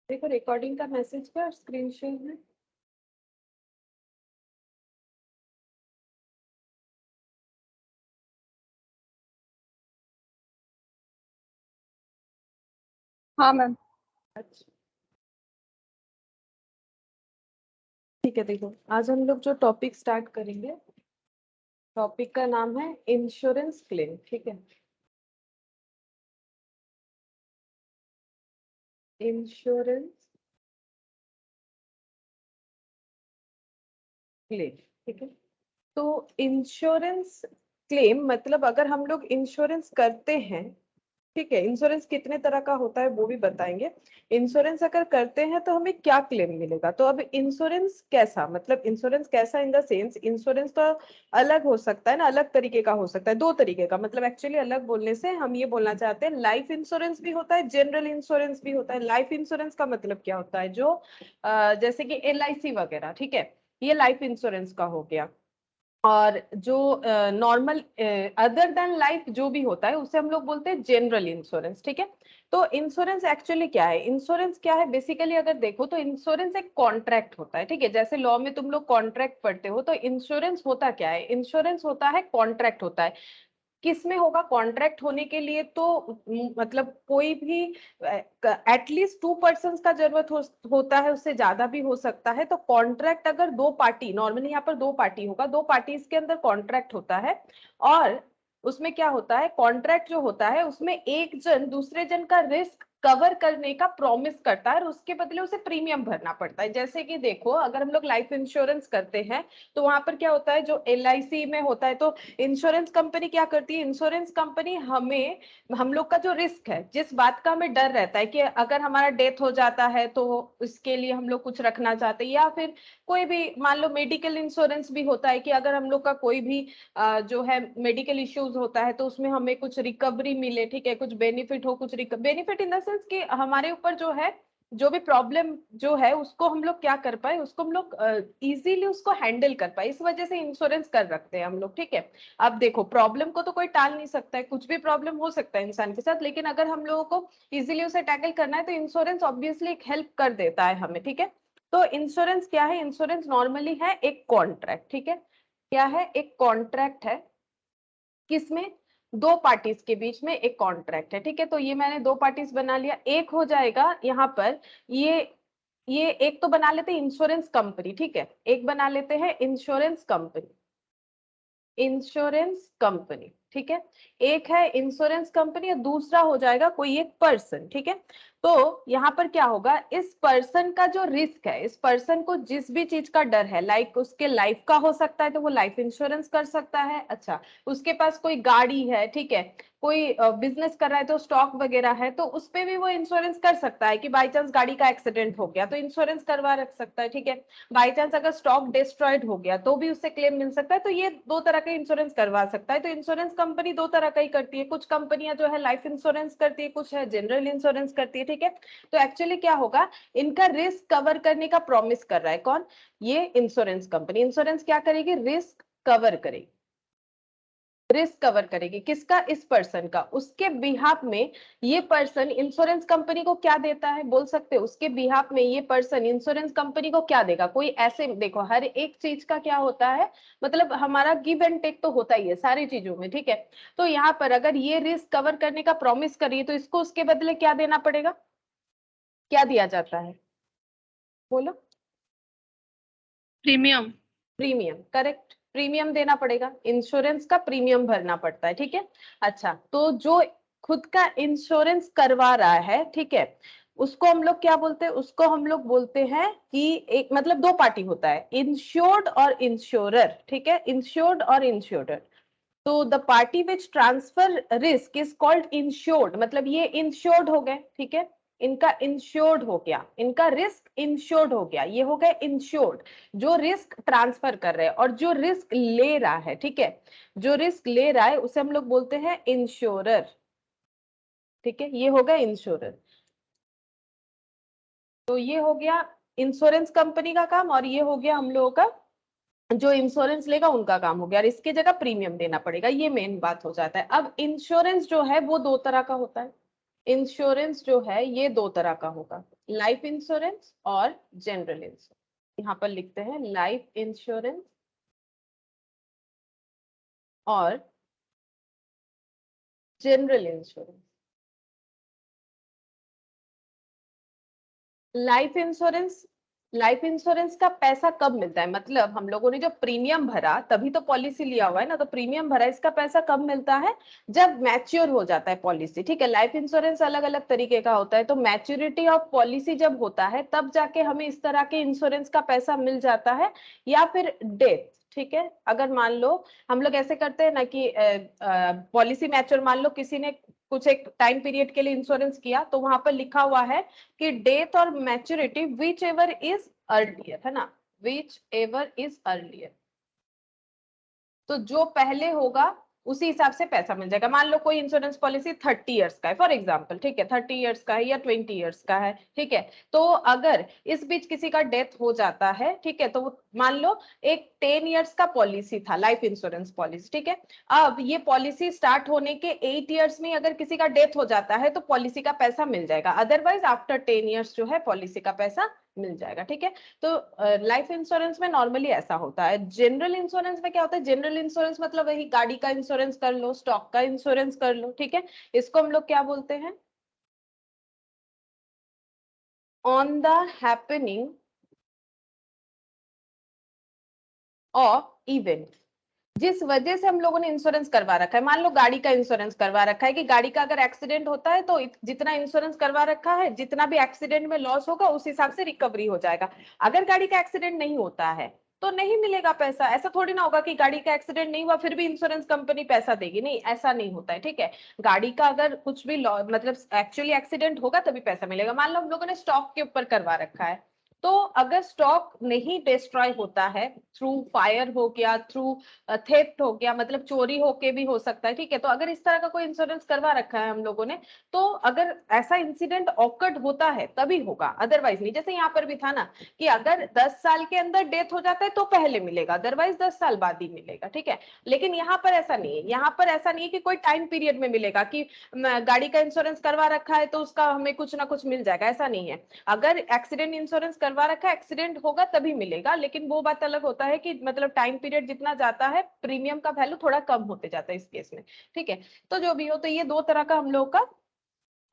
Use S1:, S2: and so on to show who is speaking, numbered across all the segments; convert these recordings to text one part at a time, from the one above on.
S1: देखो रिकॉर्डिंग का मैसेज का स्क्रीन शेयर है।
S2: हाँ मैम।
S1: अच्छा ठीक है, देखो आज हम लोग जो टॉपिक स्टार्ट करेंगे, टॉपिक का नाम है इंश्योरेंस क्लेम। ठीक है, इंश्योरेंस क्लेम। ठीक है, तो इंश्योरेंस क्लेम मतलब अगर हम लोग इंश्योरेंस करते हैं, ठीक है, इंश्योरेंस कितने तरह का होता है वो भी बताएंगे। इंश्योरेंस अगर करते हैं तो हमें क्या क्लेम मिलेगा। तो अब इंश्योरेंस कैसा, मतलब इंश्योरेंस कैसा इन द सेंस, इंश्योरेंस तो अलग हो सकता है ना, अलग तरीके का हो सकता है, दो तरीके का। मतलब एक्चुअली अलग बोलने से हम ये बोलना चाहते हैं लाइफ इंश्योरेंस भी होता है, जनरल इंश्योरेंस भी होता है। लाइफ इंश्योरेंस का मतलब क्या होता है, जो जैसे कि LIC वगैरह, ठीक है, ये लाइफ इंश्योरेंस का हो गया। और जो नॉर्मल अदर देन लाइफ जो भी होता है उसे हम लोग बोलते हैं जनरल इंश्योरेंस। ठीक है, तो इंश्योरेंस एक्चुअली क्या है, इंश्योरेंस क्या है बेसिकली अगर देखो तो इंश्योरेंस एक कॉन्ट्रैक्ट होता है। ठीक है, जैसे लॉ में तुम लोग कॉन्ट्रैक्ट पढ़ते हो, तो इंश्योरेंस होता क्या है, इंश्योरेंस होता है कॉन्ट्रैक्ट होता है। किस में होगा कॉन्ट्रैक्ट होने के लिए, तो मतलब कोई भी एटलीस्ट 2 पर्सन का जरूरत होता है, उससे ज्यादा भी हो सकता है। तो कॉन्ट्रैक्ट अगर दो पार्टी, नॉर्मली यहाँ पर दो पार्टी होगा, दो पार्टीज के अंदर कॉन्ट्रैक्ट होता है। और उसमें क्या होता है, कॉन्ट्रैक्ट जो होता है उसमें एक जन दूसरे जन का रिस्क कवर करने का प्रॉमिस करता है और उसके बदले उसे प्रीमियम भरना पड़ता है। जैसे कि देखो अगर हम लोग लाइफ इंश्योरेंस करते हैं तो वहां पर क्या होता है, जो LIC में होता है, तो इंश्योरेंस कंपनी क्या करती है, इंश्योरेंस कंपनी हमें, हम लोग का जो रिस्क है, जिस बात का हमें डर रहता है कि अगर हमारा डेथ हो जाता है तो इसके लिए हम लोग कुछ रखना चाहते हैं, या फिर कोई भी मान लो मेडिकल इंश्योरेंस भी होता है कि अगर हम लोग का कोई भी जो है मेडिकल इश्यूज होता है तो उसमें हमें कुछ रिकवरी मिले, ठीक है, कुछ बेनिफिट हो, कुछ बेनिफिट इन द सेंस कि हमारे ऊपर जो है, जो भी प्रॉब्लम जो है उसको हम लोग क्या कर पाए, उसको हम लोग इजीली उसको हैंडल कर पाए, इस वजह से इंश्योरेंस कर रखते हैं हम लोग। ठीक है, अब देखो प्रॉब्लम को तो कोई टाल नहीं सकता है, कुछ भी प्रॉब्लम हो सकता है इंसान के साथ, लेकिन अगर हम लोगों को इजीली उसे टैकल करना है तो इंश्योरेंस ऑब्वियसली एक हेल्प कर देता है हमें। ठीक है, तो इंश्योरेंस क्या है, इंश्योरेंस नॉर्मली है एक कॉन्ट्रैक्ट। ठीक है, क्या है, एक कॉन्ट्रैक्ट है, किसमें, दो पार्टीज के बीच में एक कॉन्ट्रैक्ट है। ठीक है, तो ये मैंने दो पार्टीज बना लिया, एक हो जाएगा यहाँ पर ये एक तो बना लेते हैं इंश्योरेंस कंपनी। ठीक है, एक बना लेते हैं इंश्योरेंस कंपनी, इंश्योरेंस कंपनी। ठीक है, एक है इंश्योरेंस कंपनी और दूसरा हो जाएगा कोई एक पर्सन। ठीक है, तो यहाँ पर क्या होगा, इस पर्सन का जो रिस्क है, इस पर्सन को जिस भी चीज का डर है, लाइक उसके लाइफ का हो सकता है तो वो लाइफ इंश्योरेंस कर सकता है। अच्छा, उसके पास कोई गाड़ी है, ठीक है, कोई बिजनेस कर रहा है तो स्टॉक वगैरह है, तो उस पे भी वो इंश्योरेंस कर सकता है कि बाई चांस गाड़ी का एक्सीडेंट हो गया तो इंश्योरेंस करवा रख सकता है। ठीक है, बाई चांस अगर स्टॉक डिस्ट्रॉयड हो गया तो भी उससे क्लेम मिल सकता है। तो ये दो तरह का इंश्योरेंस करवा सकता है। तो इंश्योरेंस कंपनी दो तरह का ही करती है, कुछ कंपनियां जो है लाइफ इंश्योरेंस करती है, कुछ है जनरल इंश्योरेंस करती है। ठीक है, तो एक्चुअली क्या होगा, इनका रिस्क कवर करने का प्रॉमिस कर रहा है कौन, ये इंश्योरेंस कंपनी। इंश्योरेंस क्या करेगी, रिस्क कवर करेगी, रिस्क कवर करेगी किसका, इस पर्सन का, उसके बिहाफ में। ये पर्सन इंश्योरेंस कंपनी को क्या देता है, बोल सकते हो, उसके बिहाफ में ये पर्सन इंश्योरेंस कंपनी को क्या देगा। कोई ऐसे देखो हर एक चीज का क्या होता है, मतलब हमारा गिव एंड टेक तो होता ही है सारी चीजों में। ठीक है, तो यहाँ पर अगर ये रिस्क कवर करने का प्रॉमिस करिए तो इसको उसके बदले क्या देना पड़ेगा, क्या दिया जाता है, बोलो,
S2: प्रीमियम।
S1: प्रीमियम, करेक्ट, प्रीमियम देना पड़ेगा, इंश्योरेंस का प्रीमियम भरना पड़ता है। ठीक है, अच्छा, तो जो खुद का इंश्योरेंस करवा रहा है, ठीक है, उसको हम लोग क्या बोलते हैं, उसको हम लोग बोलते हैं कि एक मतलब दो पार्टी होता है, इंश्योर्ड और इंश्योरर। ठीक है, इंश्योर्ड और इंश्योरर, तो the party which transfer risk is called insured, मतलब ये इंश्योर्ड हो गए। ठीक है, इनका इंश्योर्ड हो गया, इनका रिस्क इंश्योर्ड हो गया, ये हो गए इंश्योर्ड, जो रिस्क ट्रांसफर कर रहे हैं। और जो रिस्क ले रहा है, ठीक है, जो रिस्क ले रहा है उसे हम लोग बोलते हैं इंश्योरर। ठीक है, ये हो गया इंश्योरर। तो ये हो गया इंश्योरेंस कंपनी का काम, और ये हो गया हम लोगों का जो इंश्योरेंस लेगा उनका काम हो गया, और इसकी जगह प्रीमियम देना पड़ेगा, ये मेन बात हो जाता है। अब इंश्योरेंस जो है वो दो तरह का होता है, इंश्योरेंस जो है ये दो तरह का होगा। लाइफ इंश्योरेंस और जनरल इंश्योरेंस। यहाँ पर लिखते हैं लाइफ इंश्योरेंस और general insurance. Life insurance, life insurance का पैसा कब मिलता है, मतलब हम लोगों ने जो प्रीमियम भरा तभी तो पॉलिसी लिया हुआ है ना, तो प्रीमियम भरा, इसका पैसा कब मिलता है, जब मैच्योर हो जाता है पॉलिसी। ठीक है, लाइफ इंश्योरेंस अलग अलग तरीके का होता है, तो मैच्योरिटी ऑफ पॉलिसी जब होता है तब जाके हमें इस तरह के इंश्योरेंस का पैसा मिल जाता है, या फिर डेथ। ठीक है, अगर मान लो हम लोग ऐसे करते हैं ना कि पॉलिसी मैच्योर, मान लो किसी ने कुछ एक टाइम पीरियड के लिए इंश्योरेंस किया, तो वहां पर लिखा हुआ है कि डेथ और maturity which ever is earlier, है ना, विच एवर इज अर्लियर, तो जो पहले होगा उसी हिसाब से पैसा मिल जाएगा। मान लो कोई इंश्योरेंस पॉलिसी 30 इयर्स का है फॉर एग्जांपल, ठीक है, 30 इयर्स का है या 20 इयर्स का है, ठीक है, तो अगर इस बीच किसी का डेथ हो जाता है, ठीक है, तो मान लो एक 10 इयर्स का पॉलिसी था, लाइफ इंश्योरेंस पॉलिसी, ठीक है, अब ये पॉलिसी स्टार्ट होने के 8 इयर्स में अगर किसी का डेथ हो जाता है तो पॉलिसी का पैसा मिल जाएगा, अदरवाइज आफ्टर 10 इयर्स जो है पॉलिसी का पैसा मिल जाएगा। ठीक है, तो लाइफ इंश्योरेंस में नॉर्मली ऐसा होता है। जनरल इंश्योरेंस में क्या होता है, जनरल इंश्योरेंस मतलब वही गाड़ी का इंश्योरेंस कर लो, स्टॉक का इंश्योरेंस कर लो, ठीक है, इसको हम लोग क्या बोलते हैं, on the happening of event, जिस वजह से हम लोगों ने इंश्योरेंस करवा रखा है। मान लो गाड़ी का इंश्योरेंस करवा रखा है कि गाड़ी का अगर एक्सीडेंट होता है तो जितना इंश्योरेंस करवा रखा है, जितना भी एक्सीडेंट में लॉस होगा उस हिसाब से रिकवरी हो जाएगा। अगर गाड़ी का एक्सीडेंट नहीं होता है तो नहीं मिलेगा पैसा। ऐसा थोड़ी ना होगा कि गाड़ी का एक्सीडेंट नहीं हुआ फिर भी इंश्योरेंस कंपनी पैसा देगी, नहीं, ऐसा नहीं होता है। ठीक है, गाड़ी का अगर कुछ भी मतलब एक्चुअली एक्सीडेंट होगा तभी पैसा मिलेगा। मान लो हम लोगों ने स्टॉक के ऊपर करवा रखा है, तो अगर स्टॉक नहीं डिस्ट्रॉय होता है, थ्रू फायर हो गया, थ्रू थेफ्ट हो गया, मतलब चोरी होके भी हो सकता है, ठीक है, तो अगर इस तरह का कोई इंश्योरेंस करवा रखा है हम लोगों ने, तो अगर ऐसा इंसिडेंट ऑकर्ड होता है तभी होगा, अदरवाइज नहीं। जैसे यहाँ पर भी था ना कि अगर 10 साल के अंदर डेथ हो जाता है तो पहले मिलेगा, अदरवाइज 10 साल बाद ही मिलेगा। ठीक है, लेकिन यहाँ पर ऐसा नहीं है, यहाँ पर ऐसा नहीं है कि कोई टाइम पीरियड में मिलेगा कि गाड़ी का इंश्योरेंस करवा रखा है तो उसका हमें कुछ ना कुछ मिल जाएगा, ऐसा नहीं है। अगर एक्सीडेंट इंश्योरेंस करवा रखा है, एक्सीडेंट होगा तभी मिलेगा, लेकिन वो बात अलग होता है कि मतलब टाइम पीरियड जितना जाता है प्रीमियम का वैल्यू थोड़ा कम होते जाता है इस केस में। ठीक है, तो जो भी हो, तो ये दो तरह का हम लोग का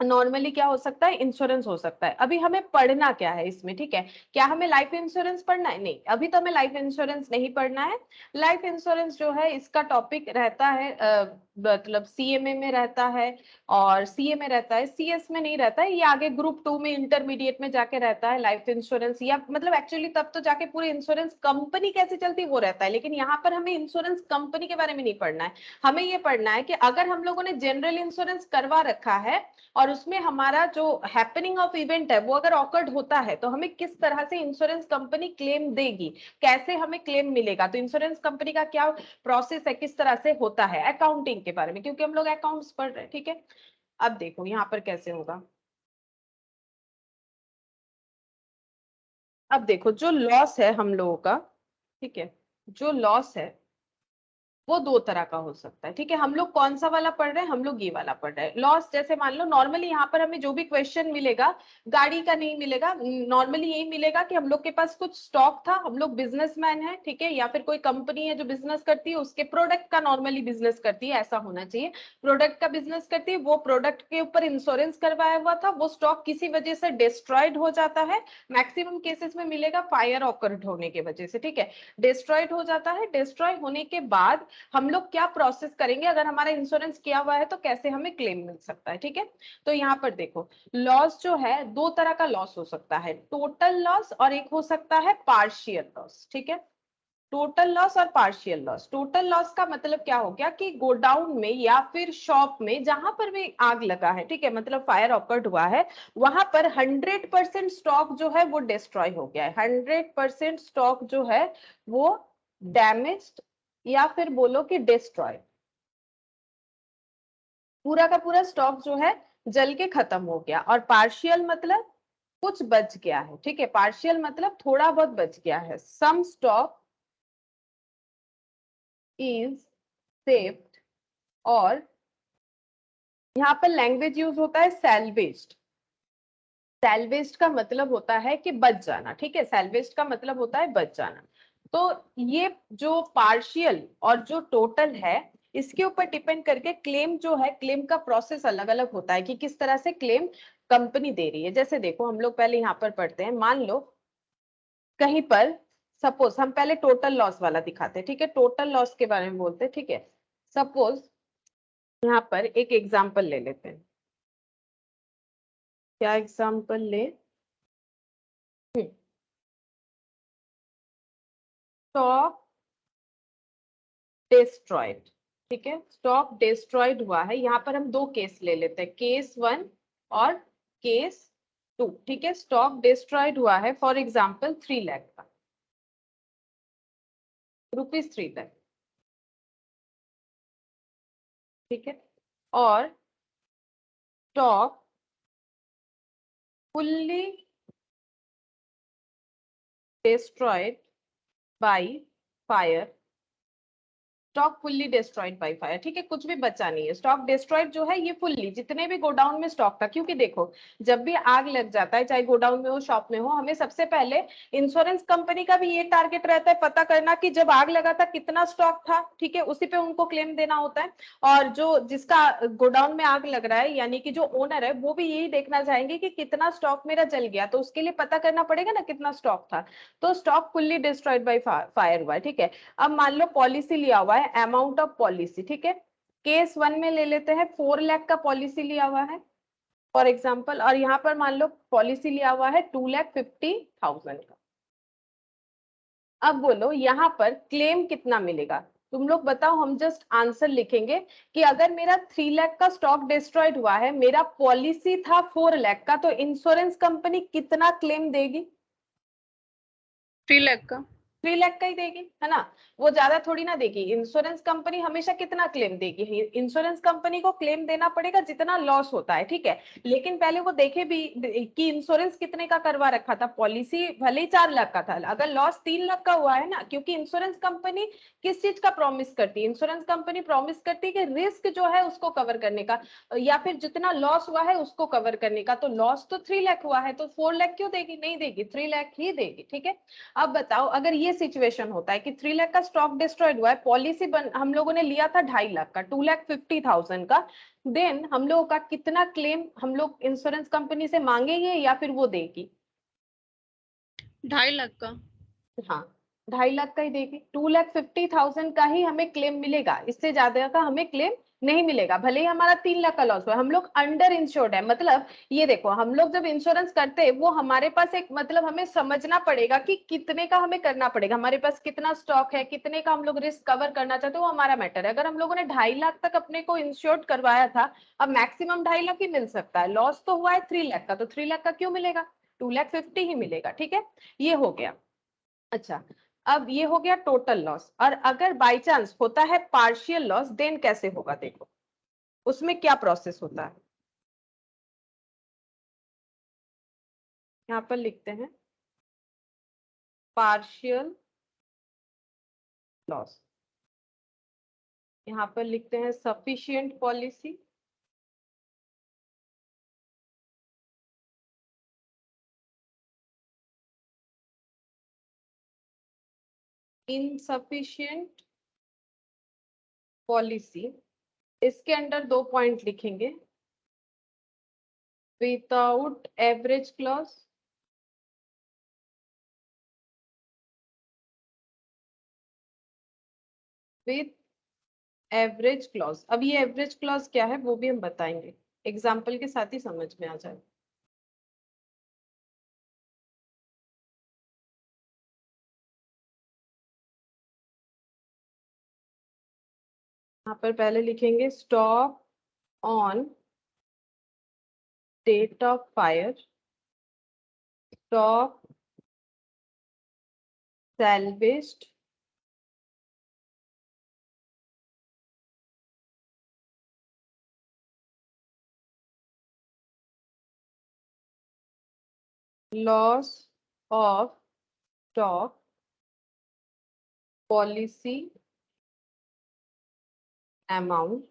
S1: नॉर्मली क्या हो सकता है, इंश्योरेंस हो सकता है। अभी हमें पढ़ना क्या है इसमें, ठीक है, क्या हमें लाइफ इंश्योरेंस पढ़ना है, नहीं, अभी तो हमें लाइफ इंश्योरेंस नहीं पढ़ना है। लाइफ इंश्योरेंस जो है इसका टॉपिक रहता है मतलब सीएमए में रहता है और सीए में रहता है, सीएस में नहीं रहता है, ये आगे ग्रुप 2 में इंटरमीडिएट में जाके रहता है लाइफ इंश्योरेंस, या मतलब एक्चुअली तब तो जाके पूरी इंश्योरेंस कंपनी कैसे चलती है वो रहता है, लेकिन यहाँ पर हमें इंश्योरेंस कंपनी के बारे में नहीं पढ़ना है। हमें ये पढ़ना है कि अगर हम लोगों ने जनरल इंश्योरेंस करवा रखा है और उसमें हमारा जो हैपनिंग ऑफ इवेंट है वो अगर ऑकर्ड होता है तो हमें किस तरह से इंश्योरेंस कंपनी क्लेम देगी, कैसे हमें क्लेम मिलेगा, तो इंश्योरेंस कंपनी का क्या प्रोसेस है, किस तरह से होता है, अकाउंटिंग के बारे में, क्योंकि हम लोग अकाउंट्स पढ़ रहे हैं। ठीक है, अब देखो यहाँ पर कैसे होगा। अब देखो जो लॉस है हम लोगों का, ठीक है, जो लॉस है वो दो तरह का हो सकता है। ठीक है, हम लोग कौन सा वाला पढ़ रहे हैं, हम लोग ये वाला पढ़ रहे हैं लॉस। जैसे मान लो नॉर्मली यहाँ पर हमें जो भी क्वेश्चन मिलेगा गाड़ी का नहीं मिलेगा, नॉर्मली यही मिलेगा कि हम लोग के पास कुछ स्टॉक था, हम लोग बिजनेसमैन है, ठीक है, या फिर कोई कंपनी है जो बिजनेस करती है, उसके प्रोडक्ट का नॉर्मली बिजनेस करती है, ऐसा होना चाहिए, प्रोडक्ट का बिजनेस करती है, वो प्रोडक्ट के ऊपर इंश्योरेंस करवाया हुआ था, वो स्टॉक किसी वजह से डिस्ट्रॉयड हो जाता है, मैक्सिमम केसेस में मिलेगा फायर ऑकर्ड होने की वजह से। ठीक है, डिस्ट्रॉयड हो जाता है, डिस्ट्रॉय होने के बाद हम लोग क्या प्रोसेस करेंगे, अगर हमारा इंश्योरेंस किया हुआ है तो कैसे हमें क्लेम मिल सकता है। ठीक है, तो यहाँ पर देखो लॉस जो है दो तरह का लॉस हो सकता है, टोटल लॉस और एक हो सकता है पार्शियल लॉस। ठीक है, टोटल लॉस और पार्शियल लॉस। टोटल लॉस का मतलब क्या हो गया कि गोडाउन में या फिर शॉप में जहां पर भी आग लगा है, ठीक है, मतलब फायर ऑकर्ड हुआ है, वहां पर 100% स्टॉक जो है वो डिस्ट्रॉय हो गया है, 100% स्टॉक जो है वो डैमेज्ड या फिर बोलो कि डिस्ट्रॉय, पूरा का पूरा स्टॉक जो है जल के खत्म हो गया। और पार्शियल मतलब कुछ बच गया है, ठीक है, पार्शियल मतलब थोड़ा बहुत बच गया है, सम स्टॉक इज सेव्ड, और यहाँ पर लैंग्वेज यूज होता है सैल्वेज्ड। सैल्वेज्ड का मतलब होता है कि बच जाना, ठीक है, सैल्वेज्ड का मतलब होता है बच जाना। तो ये जो पार्शियल और जो टोटल है, इसके ऊपर डिपेंड करके क्लेम जो है, क्लेम का प्रोसेस अलग अलग होता है कि किस तरह से क्लेम कंपनी दे रही है। जैसे देखो, हम लोग पहले यहाँ पर पढ़ते हैं, मान लो कहीं पर, सपोज हम पहले टोटल लॉस वाला दिखाते हैं, ठीक है, टोटल लॉस के बारे में बोलते हैं, ठीक है। सपोज यहाँ पर एक एग्जांपल ले लेते हैं। क्या एग्जांपल ले? स्टॉक डिस्ट्रॉयड, ठीक है, स्टॉक डिस्ट्रॉयड हुआ है। यहाँ पर हम दो केस ले लेते हैं, केस 1 और केस 2, ठीक है। स्टॉक डिस्ट्रॉयड हुआ है फॉर एग्जांपल 3 लाख का, रुपीज 3 लाख, ठीक है। और stock fully destroyed by fire, stock fully destroyed by fire, ठीक है, कुछ भी बचा नहीं है। स्टॉक डिस्ट्रॉयड जो है ये फुल्ली, जितने भी गोडाउन में स्टॉक था, क्योंकि देखो जब भी आग लग जाता है, चाहे गोडाउन में हो शॉप में हो, हमें सबसे पहले इंश्योरेंस कंपनी का भी ये टारगेट रहता है पता करना कि जब आग लगा था कितना स्टॉक था, ठीक है, उसी पे उनको क्लेम देना होता है। और जो जिसका गोडाउन में आग लग रहा है, यानी कि जो ओनर है, वो भी यही देखना चाहेंगे कि कितना स्टॉक मेरा जल गया, तो उसके लिए पता करना पड़ेगा ना कितना स्टॉक था। तो stock fully destroyed by fire हुआ है, ठीक है। अब मान लो पॉलिसी लिया हुआ है, अमाउंट ऑफ पॉलिसी, ठीक है, केस 1 में ले लेते हैं 4 लाख का पॉलिसी लिया हुआ है फॉर एग्जांपल, और यहाँ पर मान लो पॉलिसी लिया हुआ है 2,50,000 का। अब बोलो यहाँ पर क्लेम कितना मिलेगा, तुम लोग बताओ, हम जस्ट आंसर लिखेंगे कि अगर मेरा 3 लाख का स्टॉक डिस्ट्रॉयड हुआ है, मेरा पॉलिसी था 4 लाख का, तो इंश्योरेंस कंपनी कितना क्लेम देगी?
S2: 3 लाख का।
S1: 3 लाख का ही देगी, है ना। वो ज्यादा थोड़ी ना देगी। इंश्योरेंस कंपनी हमेशा कितना क्लेम देगी? इंश्योरेंस कंपनी को क्लेम देना पड़ेगा जितना लॉस होता है, ठीक है। लेकिन पहले वो देखे भी कि इंश्योरेंस कितने का करवा रखा था। पॉलिसी भले ही 4 लाख का था, अगर लॉस 3 लाख का हुआ है ना, क्योंकि इंश्योरेंस कंपनी किस चीज का प्रॉमिस करती है? इंश्योरेंस कंपनी प्रॉमिस करती है कि रिस्क जो है उसको कवर करने का, या फिर जितना लॉस हुआ है उसको कवर करने का। तो लॉस तो 3 लाख हुआ है, तो 4 लाख क्यों देगी? नहीं देगी, 3 लाख ही देगी, ठीक है। अब बताओ, अगर ये सिचुएशन होता है कि 3 लाख का स्टॉक डिस्ट्रॉयड हुआ है, पॉलिसी हम लोगों ने लिया था 2.5 लाख का, 2,50,000 का, देन हम लोगों का कितना क्लेम हम लोग इंश्योरेंस कंपनी से मांगेंगे या फिर वो देगी?
S2: 2.5 लाख का।
S1: हाँ, 2.5 लाख का ही देगी। 2,50,000 का ही हमें क्लेम मिलेगा, इससे ज्यादा का हमें क्लेम नहीं मिलेगा। भले ही हमारा 3 लाख का लॉस हुआ, हम लोग अंडर इंश्योर्ड है। मतलब ये देखो, हम लोग जब इंश्योरेंस करते हैं, वो हमारे पास एक, मतलब हमें समझना पड़ेगा कि कितने का हमें करना पड़ेगा, हमारे पास कितना स्टॉक है, कितने का हम लोग रिस्क कवर करना चाहते हैं, वो हमारा मैटर है। अगर हम लोगों ने 2.5 लाख तक अपने को इंश्योर्ड करवाया था, अब मैक्सिमम 2.5 लाख ही मिल सकता है। लॉस तो हुआ है 3 लाख का, तो 3 लाख का क्यों मिलेगा? 2,50,000 ही मिलेगा, ठीक है। ये हो गया। अच्छा, अब ये हो गया टोटल लॉस। और अगर बाई चांस होता है पार्शियल लॉस, देन कैसे होगा? देखो उसमें क्या प्रोसेस होता है, यहाँ पर लिखते हैं पार्शियल लॉस, यहाँ पर लिखते हैं सफिशिएंट पॉलिसी, इनसफिशिएंट पॉलिसी। इसके अंडर दो पॉइंट लिखेंगे, without average clause, with average clause. अब ये एवरेज क्लॉज क्या है वो भी हम बताएंगे, एग्जाम्पल के साथ ही समझ में आ जाए। यहाँ पर पहले लिखेंगे stock on date of fire, stock salvaged loss of stock policy amount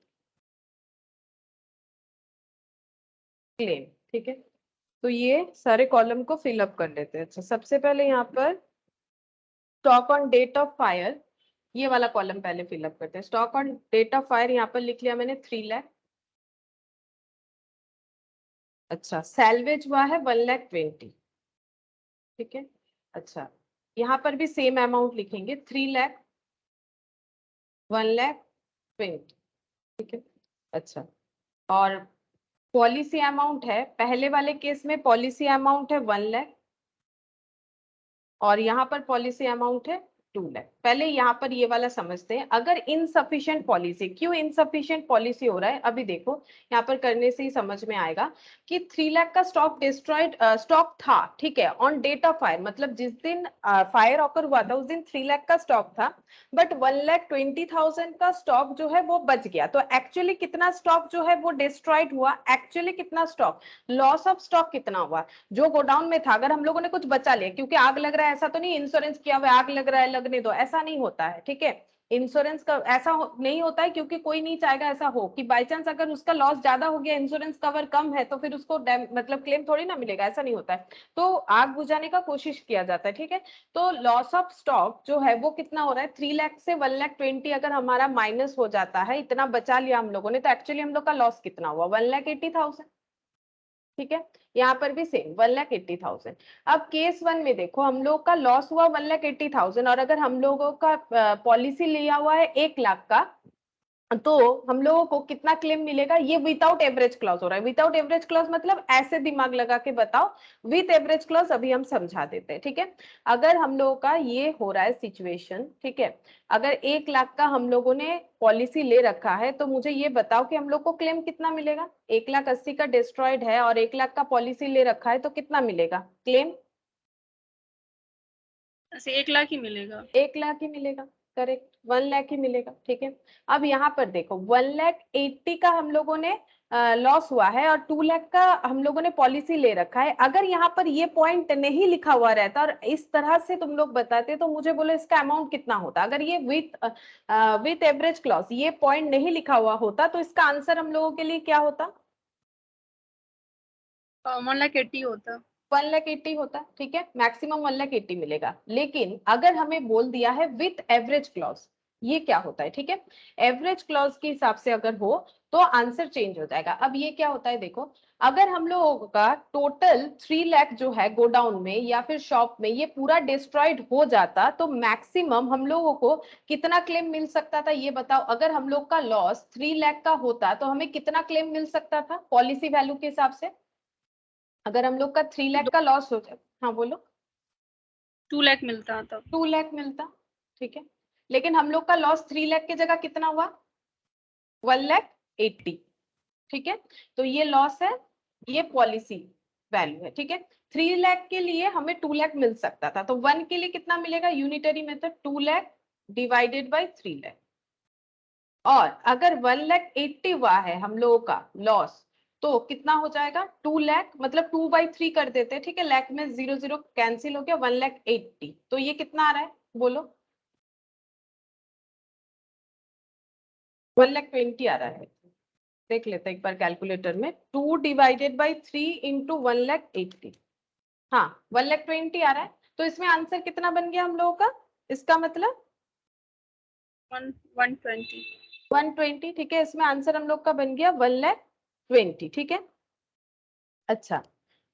S1: claim, ठीक है। तो ये सारे कॉलम को फिलअप कर लेते हैं। अच्छा, सबसे पहले यहाँ पर stock on date of fire, ये वाला कॉलम पहले फिलअप करते हैं। Stock on date of fire यहाँ पर लिख लिया मैंने 3 लाख। अच्छा, सैलवेज हुआ है 1,20,000, ठीक है। अच्छा, यहाँ पर भी सेम अमाउंट लिखेंगे 3 लाख 1,20,000, ठीक है। अच्छा, और पॉलिसी अमाउंट है, पहले वाले केस में पॉलिसी अमाउंट है 1 लाख और यहाँ पर पॉलिसी अमाउंट है 2 लाख। पहले यहाँ पर ये वाला समझते हैं। अगर इनसफिशिएंट पॉलिसी, क्यों इनसफिशिएंट पॉलिसी हो रहा है अभी देखो, यहाँ पर करने से ही समझ में आएगा कि 3 लाख का स्टॉक डिस्ट्रॉयड स्टॉक था, ठीक है, ऑन डेट ऑफ फायर, मतलब जिस दिन फायर ऑकर हुआ था उस दिन 3 लाख का स्टॉक था, बट 1,20,000 का स्टॉक जो है वो बच गया। तो एक्चुअली कितना स्टॉक जो है वो डिस्ट्रॉयड हुआ, एक्चुअली कितना स्टॉक, लॉस ऑफ स्टॉक कितना हुआ जो गोडाउन में था। अगर हम लोगों ने कुछ बचा लिया, क्योंकि आग लग रहा है ऐसा तो नहीं इंश्योरेंस किया हुआ आग लग रहा है लगने दो, ऐसा नहीं होता है, ठीक है। इंश्योरेंस का ऐसा नहीं होता है, क्योंकि कोई नहीं चाहेगा ऐसा हो कि बाई चांस अगर उसका लॉस ज्यादा हो गया, इंश्योरेंस कवर कम है, तो फिर उसको मतलब क्लेम थोड़ी ना मिलेगा, ऐसा नहीं होता है। तो आग बुझाने का कोशिश किया जाता है, ठीक है। तो लॉस ऑफ स्टॉक जो है वो कितना हो रहा है, 3 लाख से 1,20,000 अगर हमारा माइनस हो जाता है, इतना बचा लिया हम लोगों ने, तो एक्चुअली हम लोग का लॉस कितना हुआ, 1,80,000, ठीक है। यहाँ पर भी सेम 1,80,000। अब केस 1 में देखो हम लोग का लॉस हुआ 1,80,000 और अगर हम लोगों का पॉलिसी लिया हुआ है 1 लाख का, तो हम लोगों को कितना क्लेम मिलेगा। ये विदाउट एवरेज क्लॉज हो रहा है। विदाउट एवरेज क्लॉज मतलब ऐसे दिमाग लगा के बताओ, विथ एवरेज क्लॉज अभी हम समझा देते हैं, ठीक है। अगर हम लोगों का ये हो रहा है सिचुएशन, ठीक है, अगर 1 लाख का हम लोगों ने पॉलिसी ले रखा है, तो मुझे ये बताओ कि हम लोग को क्लेम कितना मिलेगा। 1,80,000 का डिस्ट्रॉयड है और 1 लाख का पॉलिसी ले रखा है, तो कितना मिलेगा क्लेम,
S2: ऐसे 1 लाख ही मिलेगा।
S1: 1 लाख ही मिलेगा, करेक्ट, 1 लाख ही मिलेगा, ठीक है। अब यहाँ पर देखो 1,80,000 का हम लोगों ने लॉस हुआ है और 2 लाख का हम लोगों ने पॉलिसी ले रखा है। अगर यहाँ पर ये पॉइंट नहीं लिखा हुआ रहता और इस तरह से तुम लोग बताते, तो मुझे बोलो इसका अमाउंट कितना होता। अगर ये विथ एवरेज क्लॉज ये पॉइंट नहीं लिखा हुआ होता, तो इसका आंसर हम लोगों के लिए क्या होता,
S2: 1,80,000 होता।
S1: 1,80,000 होता, ठीक है, मैक्सिमम 1,80,000 मिलेगा। लेकिन अगर हमें बोल दिया है विथ एवरेज क्लॉज, ये क्या होता है, ठीक है, एवरेज क्लॉज के हिसाब से अगर हो तो आंसर चेंज हो जाएगा। अब ये क्या होता है देखो, अगर हम लोगों का टोटल 3 लाख जो है गोडाउन में या फिर शॉप में ये पूरा डिस्ट्रॉयड हो जाता, तो मैक्सिमम हम लोगों को कितना क्लेम मिल सकता था ये बताओ। अगर हम लोग का लॉस 3 लाख का होता तो हमें कितना क्लेम मिल सकता था पॉलिसी वैल्यू के हिसाब से। अगर हम लोग का 3 लाख का लॉस हो जाए, हाँ बोलो,
S2: 2 लाख मिलता तब।
S1: 2 लाख मिलता, ठीक है। लेकिन हम लोग का लॉस 3 लाख की जगह कितना हुआ, 1,80,000, ठीक है। तो ये लॉस है, ये पॉलिसी वैल्यू है, ठीक है। 3 लाख के लिए हमें 2 लाख मिल सकता था, तो 1 के लिए कितना मिलेगा, unitary method 2 lakh divided by 3 lakh. और अगर 1,80,000 हुआ है हम लोगों का लॉस, तो कितना हो जाएगा 2 लाख, मतलब 2/3 कर देते हैं, ठीक है, लाख में 0 0 कैंसिल हो गया, 1,80,000। तो ये कितना आ रहा है बोलो, 1,20,000 आ रहा है। देख लेते हैं एक बार कैलकुलेटर में, 2 डिवाइडेड बाई 3 इंटू 1,80,000, हाँ 1,20,000 आ रहा है। तो इसमें आंसर कितना बन गया हम लोगों का, इसका मतलब
S2: 120।
S1: 120, ठीक है। इसमें आंसर हम लोग का बन गया 1,20,000, ठीक है। अच्छा,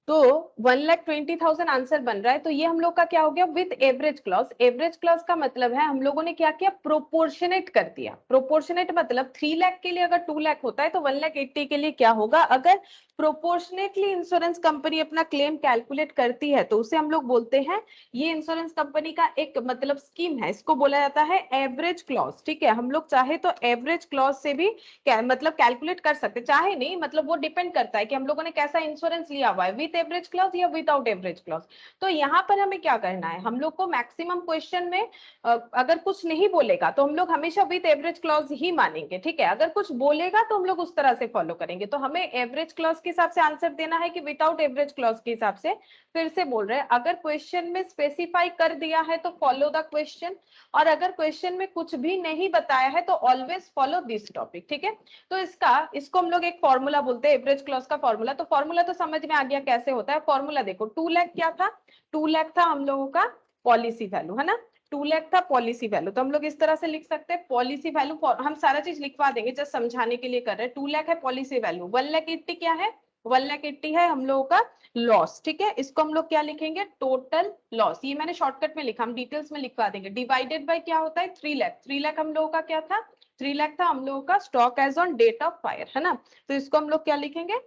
S1: तो 1,20,000 आंसर बन रहा है। तो ये हम लोग का क्या हो गया, with average clause. Average clause का मतलब है हम लोगों ने क्या किया, प्रोपोर्शनेट कर दिया। प्रोपोर्शनेट मतलब 3 लाख के लिए अगर 2 लाख होता है, तो 1,80,000 के लिए क्या होगा। अगर प्रोपोर्शनेटली इंश्योरेंस कंपनी अपना क्लेम कैलकुलेट करती है, तो उसे हम लोग बोलते हैं, ये इंश्योरेंस कंपनी का एक मतलब स्कीम है, इसको बोला जाता है एवरेज क्लॉज, ठीक है। हम लोग चाहे तो एवरेज क्लॉज से भी मतलब कैलकुलेट कर सकते, चाहे नहीं, मतलब वो डिपेंड करता है कि हम लोगों ने कैसा इंश्योरेंस लिया हुआ है, विथ एवरेज क्लॉज या विदाउट एवरेज क्लॉज। तो यहाँ पर हमें क्या करना है, हम लोग को मैक्सिमम क्वेश्चन में अगर कुछ नहीं बोलेगा तो हम लोग हमेशा विथ एवरेज क्लॉज ही मानेंगे, ठीक है। अगर कुछ बोलेगा तो हम लोग उस तरह से फॉलो करेंगे। तो हमें एवरेज क्लॉज के हिसाब से आंसर देना है कि विदाउट एवरेज क्लॉज के हिसाब से। फिर से बोल रहे हैं, अगर क्वेश्चन में स्पेसिफाई कर दिया है तो फॉलो द क्वेश्चन, और अगर क्वेश्चन में कुछ भी नहीं बताया है तो ऑलवेज फॉलो दिस टॉपिक, ठीक है। तो इसको हम लोग एक फॉर्मूला बोलते हैं, एवरेज क्लॉज का फॉर्मूला। तो फॉर्मूला तो समझ में आ गया कैसे कैसे होता है फॉर्मूला देखो, 2 लाख क्या था, 2 लाख था हम लोगों का पॉलिसी वैल्यू, है ना, 2 लाख था पॉलिसी वैल्यू। तो हम लोग इस तरह से लिख सकते हैं पॉलिसी वैल्यू, हम सारा चीज लिखवा देंगे, जस्ट समझाने के लिए कर रहे हैं। 2 लाख है पॉलिसी वैल्यू, 1,80,000 क्या है, 1,80,000 है हम लोगों का लॉस, ठीक है। इसको हम लोग क्या लिखेंगे, टोटल लॉस, ये मैंने शॉर्टकट में लिखा, हम डिटेल्स में लिखवा देंगे। डिवाइडेड बाय क्या होता है, 3 लाख, 3 लाख हम लोगों का क्या था, 3 लाख था हम लोगों का stock as on date of fire, है ना। तो इसको हम लोग क्या लिखेंगे,